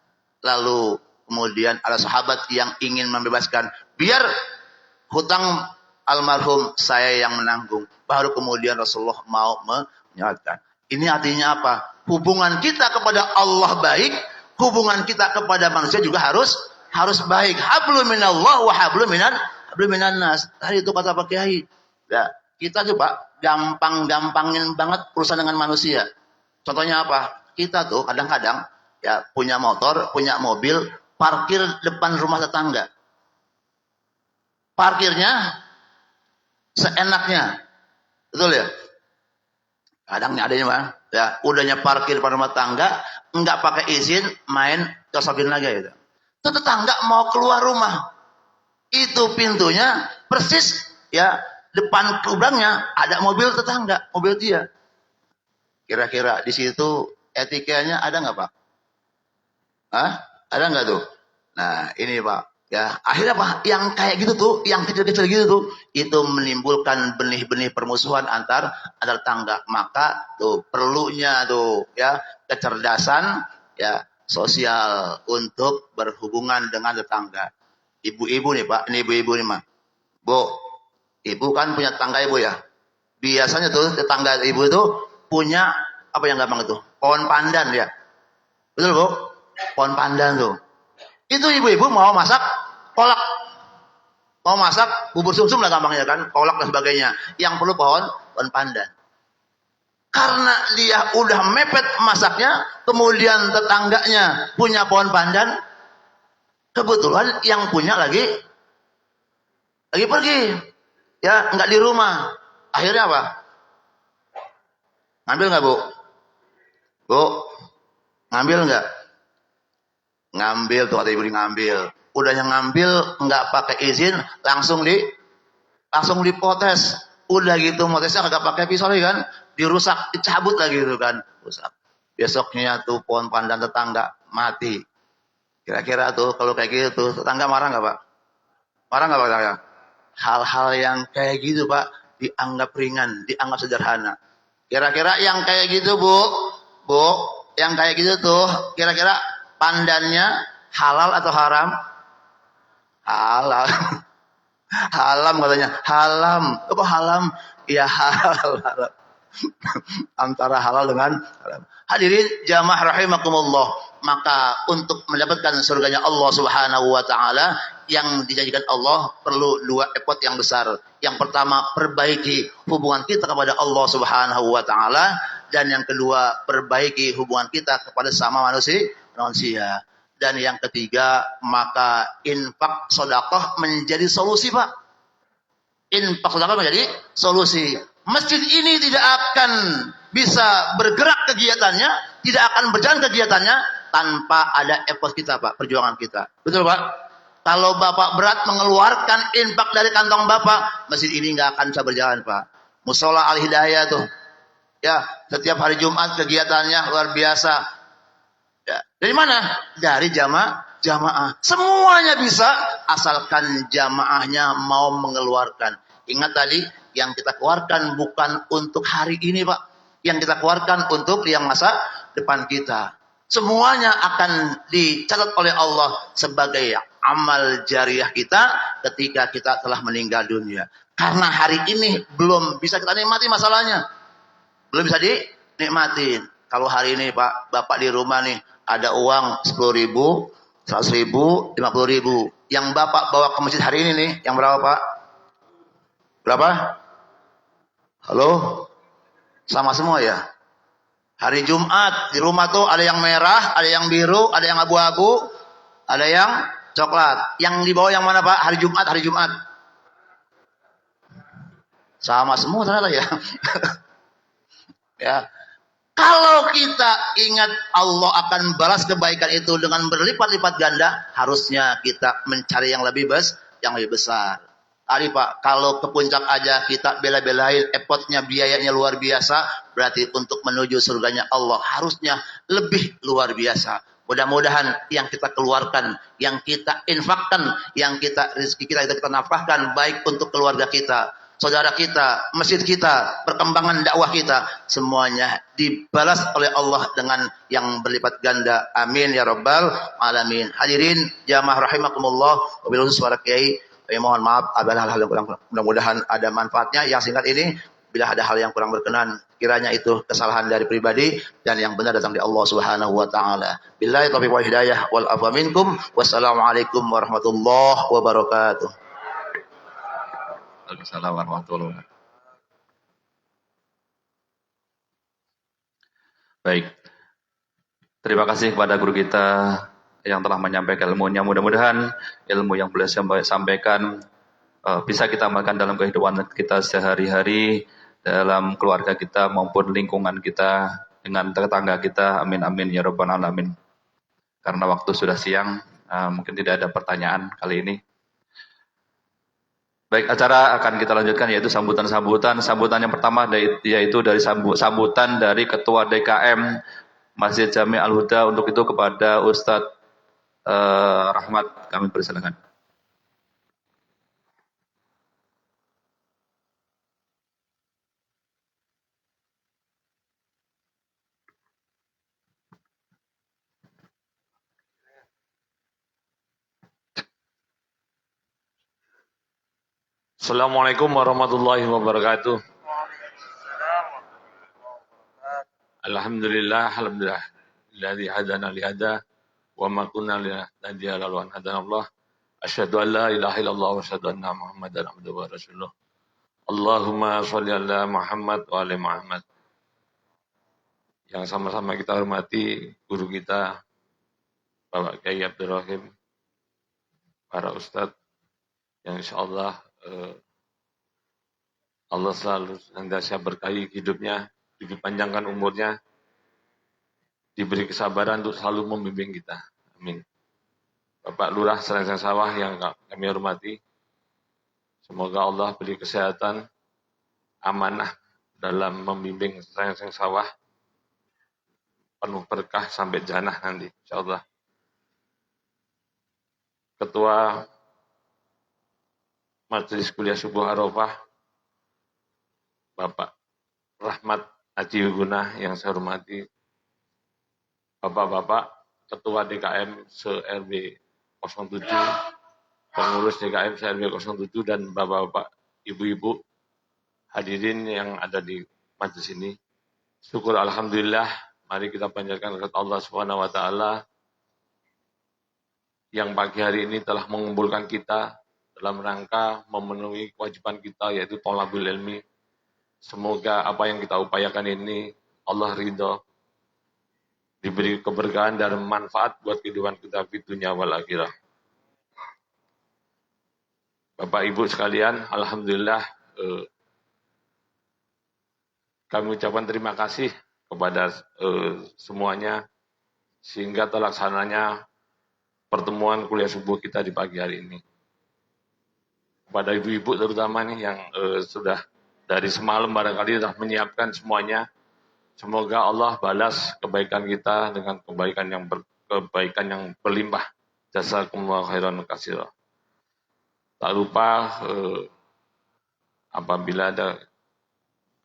Lalu kemudian ada sahabat yang ingin membebaskan, biar hutang almarhum saya yang menanggung. Baru kemudian Rasulullah mau menyolatkan. Ini artinya apa? Hubungan kita kepada Allah baik, hubungan kita kepada manusia juga harus baik. Hablum minallah wa hablum minan nas. Tadi itu kata Pak Kiai. Ya, kita coba gampangin banget urusan dengan manusia. Contohnya apa? Kita tuh kadang-kadang ya punya motor, punya mobil, parkir depan rumah tetangga. Parkirnya seenaknya. Betul ya? Kadang adanya mah, ya udahnya parkir depan rumah tangga, enggak pakai izin, main cosobin lagi gitu. Itu tetangga mau keluar rumah. Itu pintunya persis ya depan gerbangnya ada mobil tetangga, mobil dia. Kira-kira di situ etikanya ada nggak Pak? Hah? Ada nggak tuh? Nah ini Pak. Ya, akhirnya apa? Yang kayak gitu tuh, yang kecil-kecil gitu tuh, itu menimbulkan benih-benih permusuhan antar tangga. Maka tuh perlunya tuh ya kecerdasan ya sosial untuk berhubungan dengan tetangga. Ibu-ibu nih Pak, ini ibu-ibu nih Mak. Bu, ibu kan punya tetangga ibu ya. Biasanya tuh tetangga ibu itu punya apa yang gampang itu? Pohon pandan ya. Betul Bu? Pohon pandan tuh. Itu ibu-ibu mau masak kolak, mau masak bubur sumsum lah gampangnya kan, kolak dan sebagainya. Yang perlu pohon pandan. Karena dia udah mepet masaknya, kemudian tetangganya punya pohon pandan, kebetulan yang punya lagi pergi, ya nggak di rumah. Akhirnya apa? Ngambil nggak Bu? Bu, ngambil nggak? Ngambil tuh kata ibu ngambil. Udahnya ngambil nggak pakai izin langsung dipotes. Udah gitu motesnya kagak pakai pisau lagi kan, dirusak, dicabut lagi gitu kan, rusak. Besoknya tuh pohon pandan tetangga mati. Kira-kira tuh kalau kayak gitu tetangga marah nggak Pak? Marah nggak Pak tetangga? Hal-hal yang kayak gitu Pak dianggap ringan, dianggap sederhana. Kira-kira yang kayak gitu Bu, yang kayak gitu tuh kira-kira pandannya halal atau haram? Halal. Halam katanya. Halam. Kok halam? Ya halal. Antara halal dengan haram. Hadirin jamaah rahimakumullah. Maka untuk mendapatkan surganya Allah Subhanahu wa taala yang dijanjikan Allah perlu dua effort yang besar. Yang pertama, perbaiki hubungan kita kepada Allah Subhanahu wa taala, dan yang kedua, perbaiki hubungan kita kepada sama manusia. Dan yang ketiga, maka infak sedekah menjadi solusi Pak. Infak sedekah menjadi solusi. Masjid ini tidak akan bisa bergerak kegiatannya, tidak akan berjalan kegiatannya tanpa ada effort kita Pak, perjuangan kita. Betul Pak? Kalau Bapak berat mengeluarkan infak dari kantong Bapak, masjid ini nggak akan bisa berjalan Pak. Musola Al-Hidayah tuh, ya setiap hari Jumat kegiatannya luar biasa. Ya. Dari mana? Dari jamaah. Semuanya bisa asalkan jamaahnya mau mengeluarkan. Ingat tadi yang kita keluarkan bukan untuk hari ini Pak. Yang kita keluarkan untuk yang masa depan kita. Semuanya akan dicatat oleh Allah sebagai amal jariah kita ketika kita telah meninggal dunia. Karena hari ini belum bisa kita nikmati masalahnya. Belum bisa dinikmatin. Kalau hari ini Pak, Bapak di rumah nih, ada uang 10.000, 100.000, 50.000. Yang Bapak bawa ke masjid hari ini nih, yang berapa Pak? Berapa? Halo? Sama semua ya? Hari Jumat, di rumah tuh ada yang merah, ada yang biru, ada yang abu-abu, ada yang coklat. Yang dibawa yang mana Pak? Hari Jumat. Sama semua ternyata ya. Ya. Kalau kita ingat Allah akan balas kebaikan itu dengan berlipat-lipat ganda, harusnya kita mencari yang lebih besar. Tadi Pak, kalau ke puncak aja kita bela-belain, effortnya, biayanya luar biasa, berarti untuk menuju surganya Allah harusnya lebih luar biasa. Mudah-mudahan yang kita keluarkan, yang kita infakkan, yang kita rezeki kita nafkahkan, baik untuk keluarga kita, saudara kita, masjid kita, perkembangan dakwah kita, semuanya dibalas oleh Allah dengan yang berlipat ganda. Amin ya rabbal alamin. Hadirin jamaah rahimakumullah, wabillahi suara kiai, mohon maaf apabila hal-hal yang kurang, mudah-mudahan ada manfaatnya. Yang singkat ini Bila ada hal yang kurang berkenan, kiranya itu kesalahan dari pribadi dan yang benar datang dari Allah Subhanahu wa taala. Billahi taufiq wal hidayah wal afwa minkum. Wassalamualaikum warahmatullahi wabarakatuh. Waalaikumsalam warahmatullahi wabarakatuh. Baik. Terima kasih kepada guru kita yang telah menyampaikan ilmunya. Mudah-mudahan ilmu yang beliau sampaikan bisa kita amalkan dalam kehidupan kita sehari-hari, dalam keluarga kita maupun lingkungan kita, dengan tetangga kita. Amin amin ya rabbal alamin. Karena waktu sudah siang, mungkin tidak ada pertanyaan kali ini. Baik, acara akan kita lanjutkan yaitu sambutan-sambutan. Sambutan yang pertama yaitu dari sambutan dari Ketua DKM Masjid Jami Al-Huda. Untuk itu kepada Ustadz Rahmat kami persilakan. Assalamualaikum warahmatullahi wabarakatuh. Alhamdulillah, alladzi hadana li hada wa ma kunna linahtadiya laula an hadana Allah. Asyhadu an la ilaha illallah wa asyhadu anna Muhammadan abduhu wa rasuluh. Allahumma shalli ala Muhammad wa ali Muhammad. Yang sama-sama kita hormati guru kita Bapak Kiai Abdul Rahim, para ustadz yang insyaallah Allah selalu senantiasa berkahi hidupnya, dipanjangkan umurnya, diberi kesabaran untuk selalu membimbing kita. Amin. Bapak Lurah Serengseng Sawah yang kami hormati, semoga Allah beri kesehatan, amanah dalam membimbing Serengseng Sawah, penuh berkah sampai jannah nanti, insyaallah. Ketua Majelis Kuliah Subuh Arafah, Bapak Rahmat Haji Gunah yang saya hormati, Bapak-bapak Ketua DKM se-RW 07, pengurus DKM se-RW 07, dan Bapak-bapak, Ibu-ibu, hadirin yang ada di majelis ini. Syukur Alhamdulillah, mari kita panjatkan kepada Allah Subhanahu wa Ta'ala yang pagi hari ini telah mengumpulkan kita dalam rangka memenuhi kewajiban kita, yaitu thalabul ilmi. Semoga apa yang kita upayakan ini Allah ridho, diberi keberkahan dan manfaat buat kehidupan kita di dunia wal akhirah. Bapak Ibu sekalian, alhamdulillah kami ucapkan terima kasih kepada semuanya sehingga terlaksananya pertemuan kuliah subuh kita di pagi hari ini. Kepada ibu-ibu terutama nih yang sudah dari semalam barangkali sudah menyiapkan semuanya. Semoga Allah balas kebaikan kita dengan kebaikan yang berlimpah. Jazakumullah khairan katsira. Tak lupa apabila ada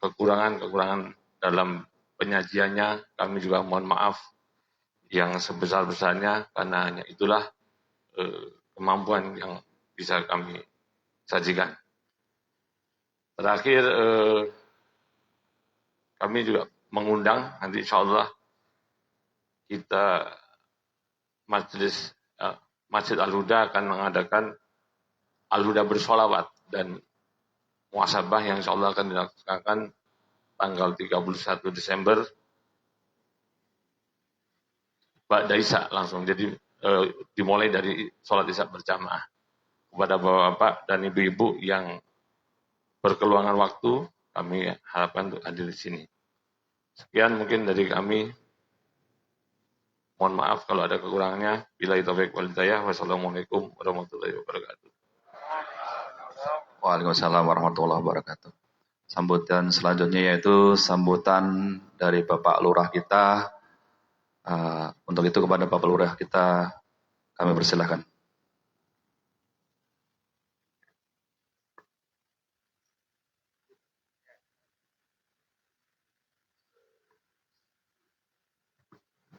kekurangan dalam penyajiannya, kami juga mohon maaf yang sebesar-besarnya, karena hanya itulah kemampuan yang bisa kami sajikan. Terakhir, kami juga mengundang nanti insyaallah kita majelis Masjid Al-Huda akan mengadakan Al-Huda bersolawat dan muhasabah yang insyaallah akan dilaksanakan tanggal 31 Desember Ba'da Isya langsung. Jadi dimulai dari sholat Isya berjamaah. Kepada bapak-bapak dan ibu-ibu yang berkeluangan waktu, kami harapkan untuk hadir di sini. Sekian mungkin dari kami. Mohon maaf kalau ada kekurangannya. Billahi taufiq wal hidayah. Wassalamualaikum warahmatullahi wabarakatuh. Waalaikumsalam warahmatullahi wabarakatuh. Sambutan selanjutnya yaitu sambutan dari Bapak Lurah kita. Untuk itu kepada Bapak Lurah kita, kami persilahkan.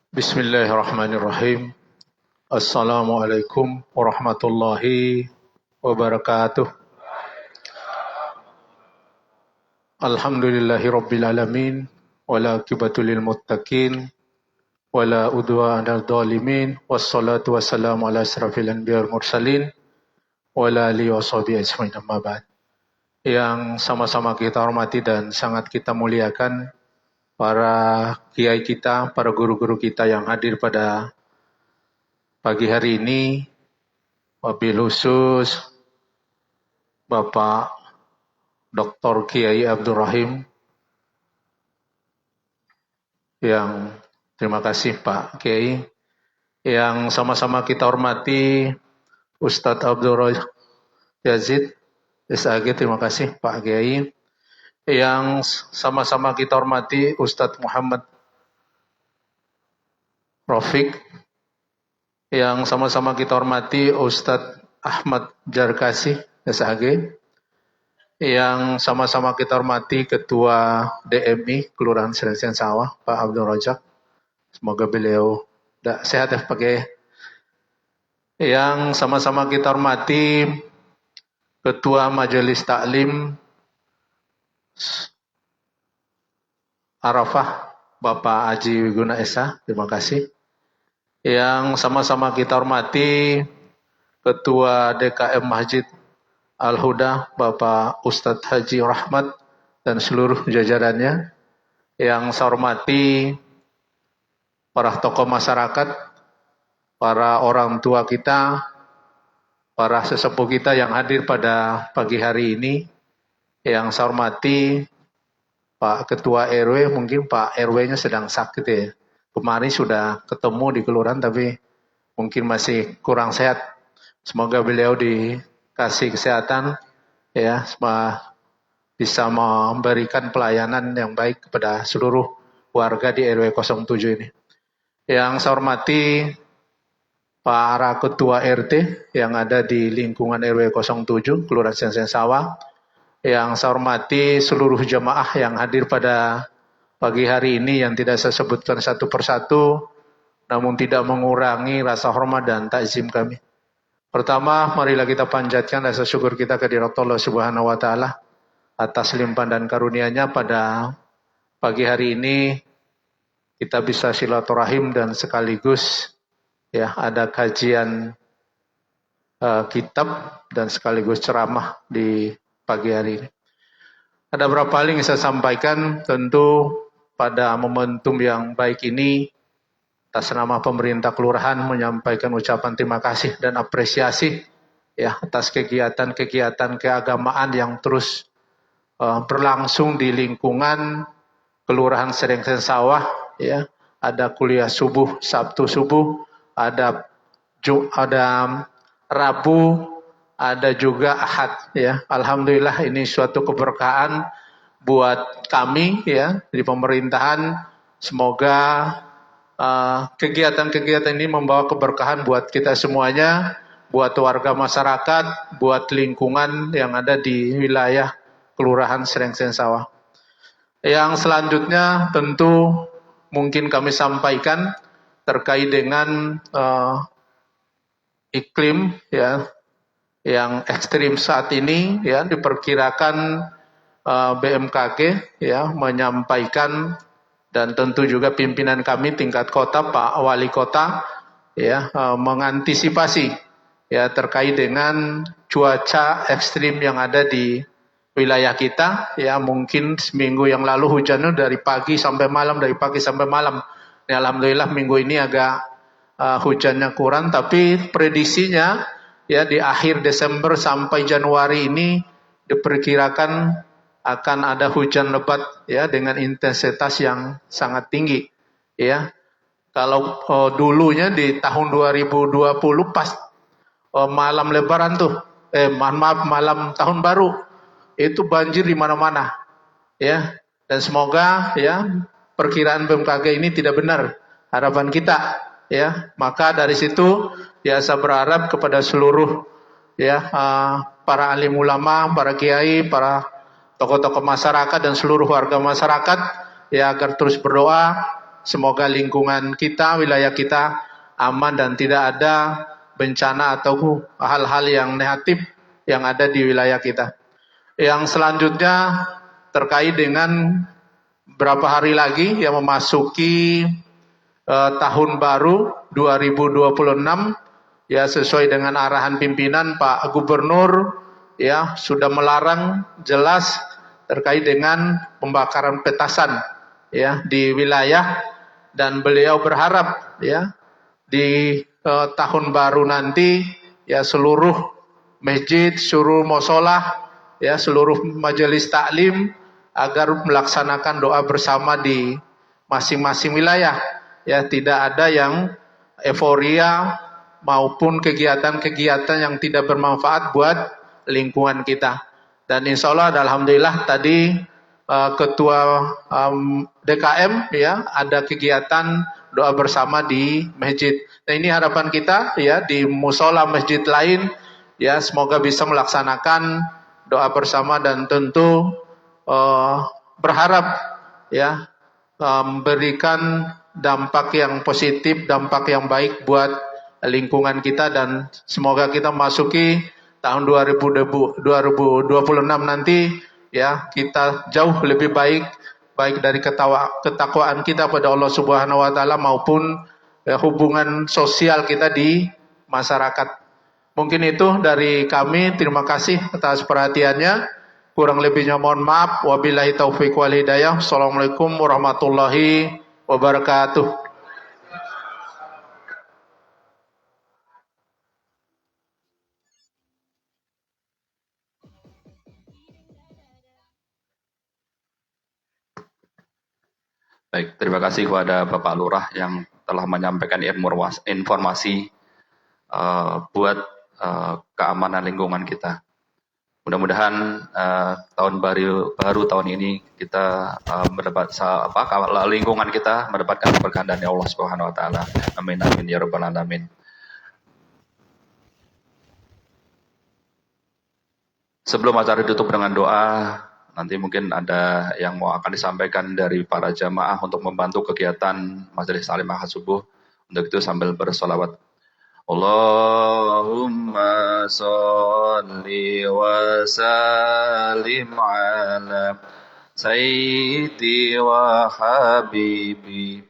Bismillahirrahmanirrahim. Assalamualaikum warahmatullahi wabarakatuh. Alhamdulillahirabbil alamin wala aqibatu lil muttaqin wala udwana 'alal zalimin wassalatu wassalamu ala asrafil anbiya'i wal mursalin wala alihi washabihi ajmain amma ba'd. Yang sama-sama kita hormati dan sangat kita muliakan para kiai kita, para guru-guru kita yang hadir pada pagi hari ini, wabil khusus Bapak Dr. Kiai Abdul Rahim, yang terima kasih Pak Kiai, yang sama-sama kita hormati Ustadz Abdul Yazid SAG, terima kasih Pak Kiai, yang sama-sama kita hormati Ustadz Muhammad Rafiq, yang sama-sama kita hormati Ustadz Ahmad Jarkasi SAG, yang sama-sama kita hormati Ketua DMI Kelurahan Srengsen Sawah, Pak Abdul Rojak. Semoga beliau sehat ya Pak Kiai. Yang sama-sama kita hormati Ketua Majelis Taklim Arafah, Bapak Haji Wiguna Esa, terima kasih. Yang sama-sama kita hormati Ketua DKM Masjid Al-Huda, Bapak Ustadz Haji Rahmat dan seluruh jajarannya. Yang saya hormati para tokoh masyarakat, para orang tua kita, para sesepuh kita yang hadir pada pagi hari ini. Yang saya hormati Pak Ketua RW, mungkin Pak RW-nya sedang sakit ya. Kemarin sudah ketemu di kelurahan tapi mungkin masih kurang sehat. Semoga beliau dikasih kesehatan ya, bisa memberikan pelayanan yang baik kepada seluruh warga di RW 07 ini. Yang saya hormati para ketua RT yang ada di lingkungan RW 07 Kelurahan Srengsen Sawah. Yang saya hormati seluruh jemaah yang hadir pada pagi hari ini yang tidak saya sebutkan satu persatu, namun tidak mengurangi rasa hormat dan takzim kami. Pertama, marilah kita panjatkan rasa syukur kita kehadirat Allah Subhanahu wa taala atas limpahan dan karunia-Nya pada pagi hari ini kita bisa silaturahim dan sekaligus ya ada kajian kitab dan sekaligus ceramah di pagi hari ini. Ada beberapa hal yang saya sampaikan tentu pada momentum yang baik ini. Atas nama pemerintah kelurahan menyampaikan ucapan terima kasih dan apresiasi ya atas kegiatan-kegiatan keagamaan yang terus berlangsung di lingkungan Kelurahan Srengsen Sawah ya. Ada kuliah subuh, Sabtu subuh, ada Rabu, ada juga Ahad ya. Alhamdulillah ini suatu keberkahan buat kami ya di pemerintahan. Semoga kegiatan-kegiatan ini membawa keberkahan buat kita semuanya, buat warga masyarakat, buat lingkungan yang ada di wilayah Kelurahan Srengsen Sawah. Yang selanjutnya tentu mungkin kami sampaikan terkait dengan iklim ya yang ekstrim saat ini ya, diperkirakan BMKG ya menyampaikan, dan tentu juga pimpinan kami tingkat kota, Pak Wali Kota ya mengantisipasi ya terkait dengan cuaca ekstrim yang ada di wilayah kita ya. Mungkin seminggu yang lalu hujannya dari pagi sampai malam, dari pagi sampai malam. Ya, alhamdulillah minggu ini agak hujannya kurang, tapi prediksinya ya di akhir Desember sampai Januari ini diperkirakan akan ada hujan lebat ya dengan intensitas yang sangat tinggi ya. Kalau dulunya di tahun 2020 pas malam lebaran tuh malam tahun baru itu banjir di mana-mana ya. Dan semoga ya perkiraan BMKG ini tidak benar, harapan kita ya. Maka dari situ ya saya berharap kepada seluruh ya para alim ulama, para kiai, para tokoh-tokoh masyarakat dan seluruh warga masyarakat ya agar terus berdoa semoga lingkungan kita, wilayah kita aman dan tidak ada bencana atau hal-hal yang negatif yang ada di wilayah kita. Yang selanjutnya terkait dengan berapa hari lagi yang memasuki tahun baru 2026, ya sesuai dengan arahan pimpinan Pak Gubernur, ya sudah melarang jelas terkait dengan pembakaran petasan ya di wilayah, dan beliau berharap ya di tahun baru nanti ya seluruh masjid, seluruh musholah, ya seluruh majelis taklim agar melaksanakan doa bersama di masing-masing wilayah, ya tidak ada yang euforia maupun kegiatan-kegiatan yang tidak bermanfaat buat lingkungan kita. Dan insya Allah alhamdulillah tadi ketua DKM ya ada kegiatan doa bersama di masjid. Nah ini harapan kita ya di musola masjid lain ya semoga bisa melaksanakan doa bersama, dan tentu berharap ya memberikan dampak yang positif, dampak yang baik buat lingkungan kita, dan semoga kita masuki tahun 2026 nanti ya kita jauh lebih baik dari ketakwaan kita pada Allah Subhanahu wa taala maupun hubungan sosial kita di masyarakat. Mungkin itu dari kami. Terima kasih atas perhatiannya. Kurang lebihnya mohon maaf. Wabillahi taufiq wal hidayah. Assalamualaikum warahmatullahi wabarakatuh. Baik, terima kasih kepada Bapak Lurah yang telah menyampaikan informasi buat keamanan lingkungan kita. Mudah-mudahan tahun baru tahun ini kita mendapat lingkungan kita mendapatkan keberkahan dari Allah Subhanahu wa taala. Amin amin ya rabbal alamin. Sebelum acara ditutup dengan doa, nanti mungkin ada yang mau akan disampaikan dari para jamaah untuk membantu kegiatan majelis taklim akad subuh. Untuk itu sambil bersolawat. Allahumma sholli wa sallim ala sayyidi wa habibi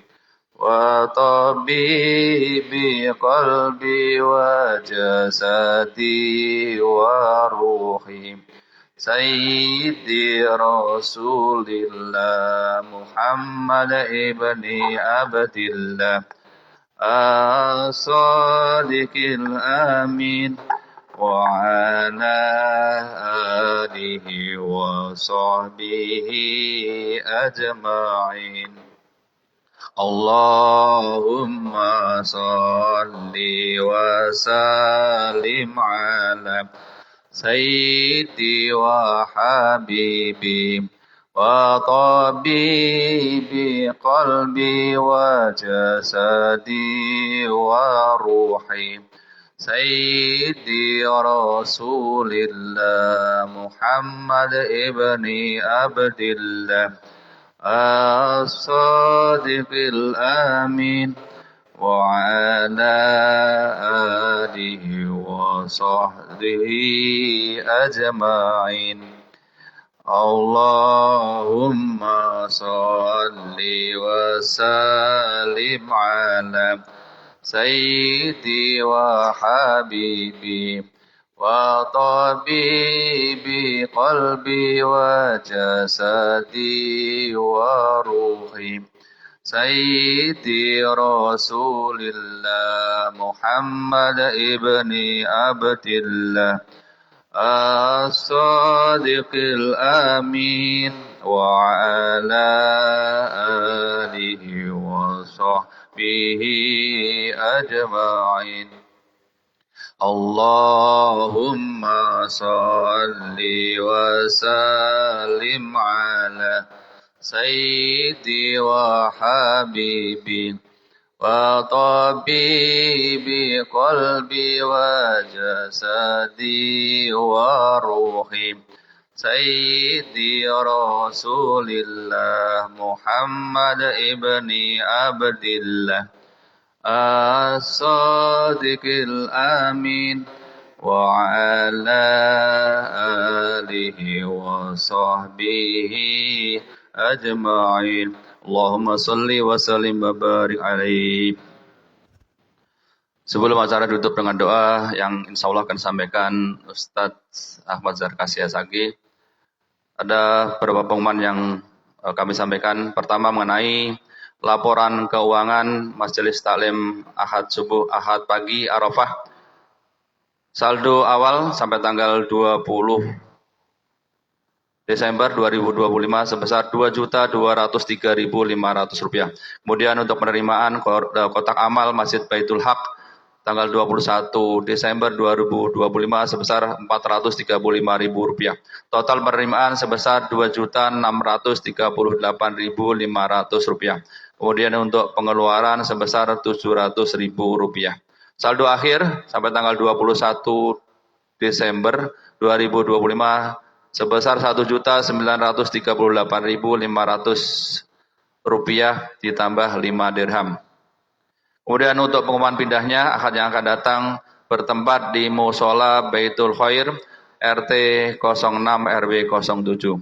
wa tabibi qalbi wa jasadi wa ruhi sayyidi rasulillah Muhammad ibni Abdillah as-sadiqil amin wa ala alihi wa sahbihi ajma'in. Allahumma salli wa sallim ala sayyidi wa habibi wa tabibi qalbi wa jasadi wa ruhi sayyidi rasulillah Muhammad ibni Abdillah as-sadiqil amin wa ala alihi wa sahbihi ajma'in. Allahumma salli wa sallim ala sayyidi wa habibi wa tabibi qalbi wa jasadi wa ruhi sayyidi rasulillah Muhammad ibni Abdillah as-sadiqil amin wa ala alihi wa sahbihi ajma'in. Allahumma salli wa sallim ala sayyidi wa habibi wa tabibi qalbi wa jasadi wa ruhi sayyidi rasulillah Muhammad ibni Abdillah as-sadiqil amin وعلى آله وصحبه أجمعين اللهم صل وسلم وبارك عليه. Sebelum acara ditutup dengan doa yang insya Allah akan disampaikan Ustadz Ahmad Zarkasi Asagi, ada beberapa pengumuman yang kami sampaikan. Pertama mengenai laporan keuangan Majelis Taklim Ahad Subuh, Ahad Pagi, Arafah. Saldo awal sampai tanggal 20 Desember 2025 sebesar Rp2.203.500. Kemudian untuk penerimaan kotak amal Masjid Baitul Haq tanggal 21 Desember 2025 sebesar Rp435.000. Total penerimaan sebesar Rp2.638.500. Kemudian untuk pengeluaran sebesar Rp700.000. Saldo akhir sampai tanggal 21 Desember 2025 sebesar Rp1.938.500 ditambah 5 dirham. Kemudian untuk pengumuman pindahnya akad yang akan datang bertempat di Musola Baitul Khair RT 06 RW 07.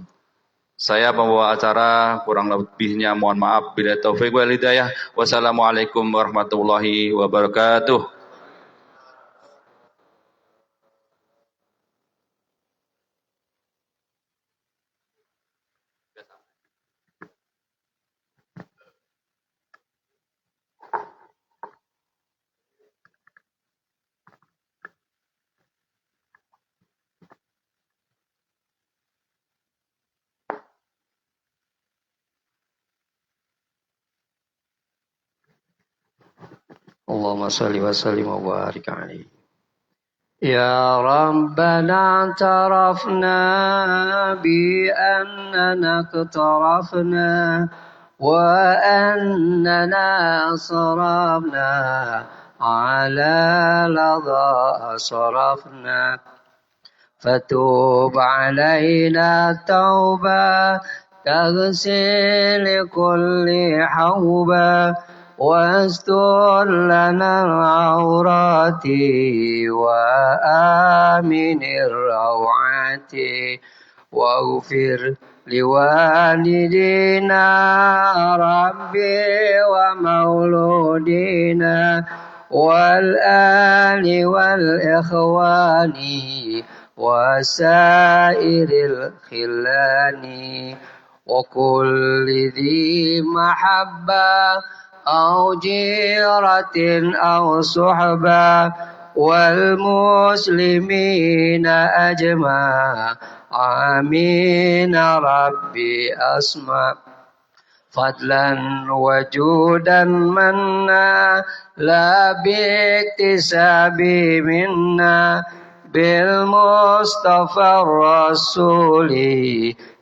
Saya pembawa acara, kurang lebihnya mohon maaf. Bila taufik wal hidayah. Wassalamualaikum warahmatullahi wabarakatuh. اللهم صل وسلم وبارك عليه. يا ربنا اعترفنا بأننا اقترفنا وأننا صرفنا على لظى صرفنا فتوب علينا توبة تغسل كل حوبة واستر لنا العورات وآمن الروعات واغفر لوالدينا ربي ومولودينا والآل والإخوان وسائر الخلان وكل ذي محبة أو جيرة أو صحبة والمسلمين أجمع آمين ربي أسمع فضلا وجودا منا لا باكتساب منا بالمصطفى الرسول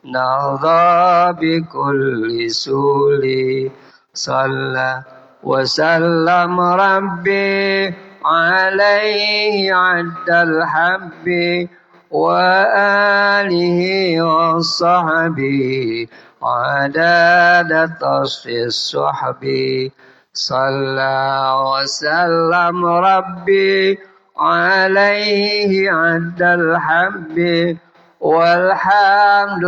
نرضى بكل سول صلى وسلم ربي عليه عد الحب وآله وصحبه عدد طرف الصحب صلى وسلم ربي عليه عد الحب والحمد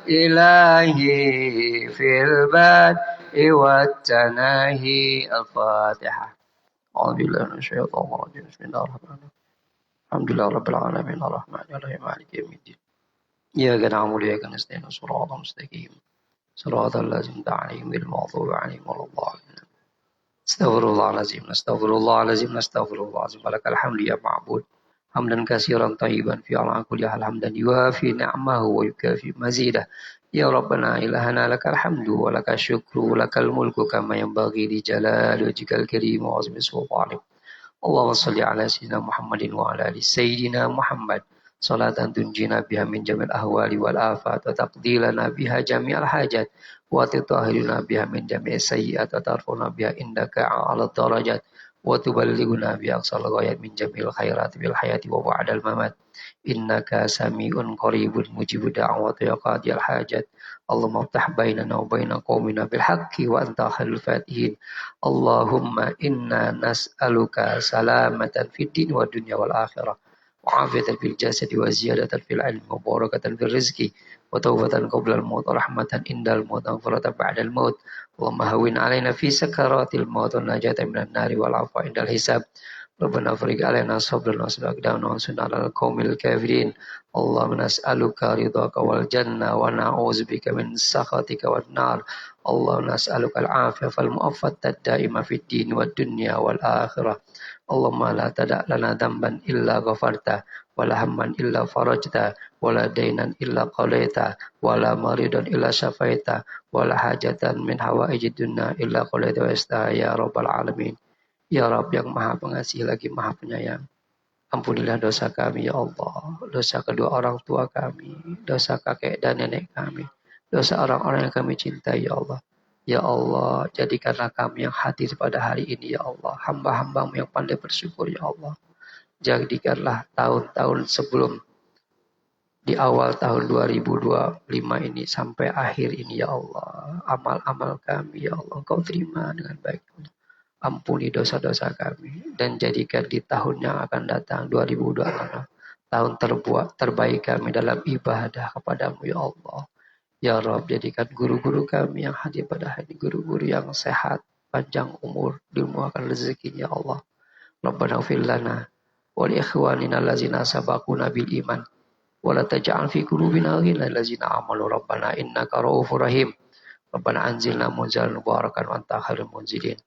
لله في البدء والتناهي. الفاتحة. أعوذ بالله من الشيطان الرجيم. بسم الله الرحمن الرحيم. الحمد لله رب العالمين الرحمن الرحيم مالك يوم الدين إياك نعبد وإياك نستعين صراط مستقيم صراط الذين أنعمت عليهم غير المغضوب عليهم ولا الضالين. استغفر الله العظيم نستغفر الله العظيم نستغفر الله العظيم ولك الحمد يا معبود حمدا كثيرا طيبا في على كل حال حمدا يوافي نعمه ويكافئ مزيده. يا ربنا إلهنا لك الحمد ولك الشكر ولك الملك كما ينبغي لجلال وجهك الكريم وعظيم سلطانك. اللهم صل على سيدنا محمد وعلى آل سيدنا محمد صلاة تنجينا بها من جميع الأهوال والآفات وتقضي لنا بها جميع الحاجات وتطهرنا بها من جميع السيئات وترفعنا بها عندك على الدرجات وتبلغنا بها أقصى الغايات من جميع الخيرات في الحياة وبعد الممات. إنك سميع قريب مجيب دعوات يا قاضي الحاجات. اللهم افتح بيننا وبين قومنا بالحق وأنت خير الفاتحين. اللهم إنا نسألك سلامة في الدين والدنيا والآخرة وعافية في الجسد وزيادة في العلم وبركة في الرزق وتوبة قبل الموت ورحمة عند الموت ومغفرة بعد الموت. اللهم هون علينا في سكرات الموت والنجاة من النار والعفو عند الحساب. ربنا افرج علينا صبرا واصلح أقدامنا وانصرنا على القوم الكافرين. اللهم نسألك رضاك والجنة ونعوذ بك من سخطك والنار. اللهم نسألك العافية فالمؤفة الدائمة في الدين والدنيا والآخرة. اللهم لا تدع لنا ذنبا إلا غفرته ولا هما إلا فرجته ولا دينا إلا قضيته ولا مريضا إلا شفيته ولا حاجة من حوائج الدنيا إلا قضيتها ويسرها يا رب العالمين. Ya Rabb yang maha pengasih lagi maha penyayang. Ampunilah dosa kami ya Allah. Dosa kedua orang tua kami. Dosa kakek dan nenek kami. Dosa orang-orang yang kami cintai ya Allah. Ya Allah, jadikanlah kami yang hadir pada hari ini ya Allah. Hamba-hambamu yang pandai bersyukur ya Allah. Jadikanlah tahun-tahun sebelum di awal tahun 2025 ini sampai akhir ini ya Allah. Amal-amal kami ya Allah. Engkau terima dengan baik. Ampuni dosa-dosa kami dan jadikan di tahun yang akan datang 2026 tahun terbaik kami dalam ibadah kepadamu ya Allah. Ya Rabb, jadikan guru-guru kami yang hadir pada hari ini guru-guru yang sehat, panjang umur, dimurahkan rezekinya ya Allah. Rabbana ighfir lana wa li ikhwanina allazina sabaquna bil iman wa la taj'al fi qulubina ghillan lil ladzina amanu rabbana innaka ra'ufur rahim. Rabbana anzilna munzalan mubarakan wa anta khairul munzilin.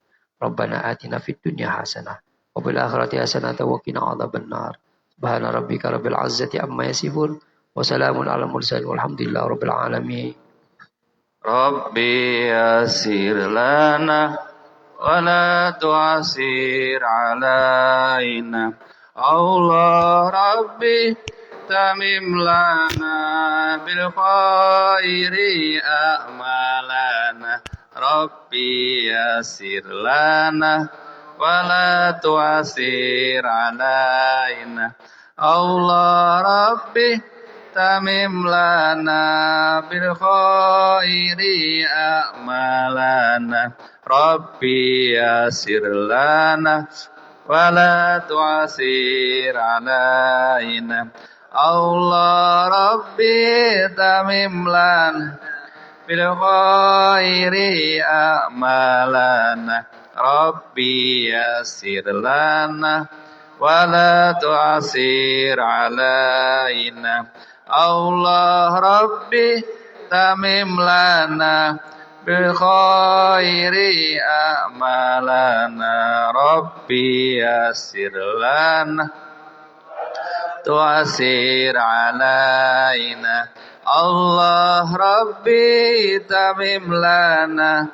Rabbana atina fid dunya hasanah wa fil akhirati hasanah wa qina adzabannar. Subhana rabbika rabbil izzati amma yasifun wa salamun alal mursalin walhamdulillahi rabbil alamin. Rabbi yasir lana wa la tu'asir alaina. Allah Rabbi tamim lana bil khairi a'malana. Rabbi yasir lana wa la tu'asir alaina. Allah Rabbi tamim lana bil khairi a'malana. Rabbi yasir lana wa la tu'asir alaina. Allah Rabbi tamim lana bil khairi a'malana. Rabbi yasir lana wa la tu'asir alaina. Allah Rabbi tamim lana bil khairi a'malana. Rabbi yasir lana tu'asir alaina. Allah Rabbi tamim lana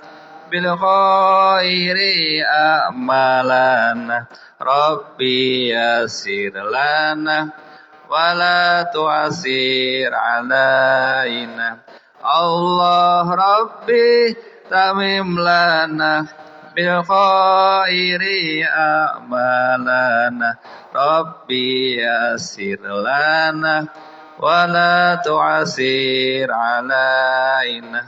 bil khairi a'malana. Rabbi yasir lana wa la tu'asir alaina. Allah Rabbi tamim lana bil khairi a'malana. Rabbi yasir lana wa la tu'asir alaina.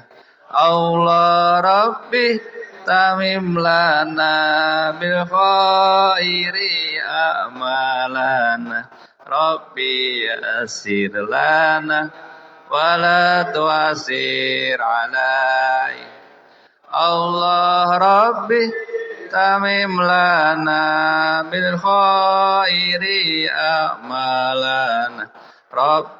Allah Rabbi tamim lana bil khairi a'malana. Rabbi yasir lana wa la tu'asir alaina. Allah Rabbi tamim lana bil khairi a'malana. Rabbi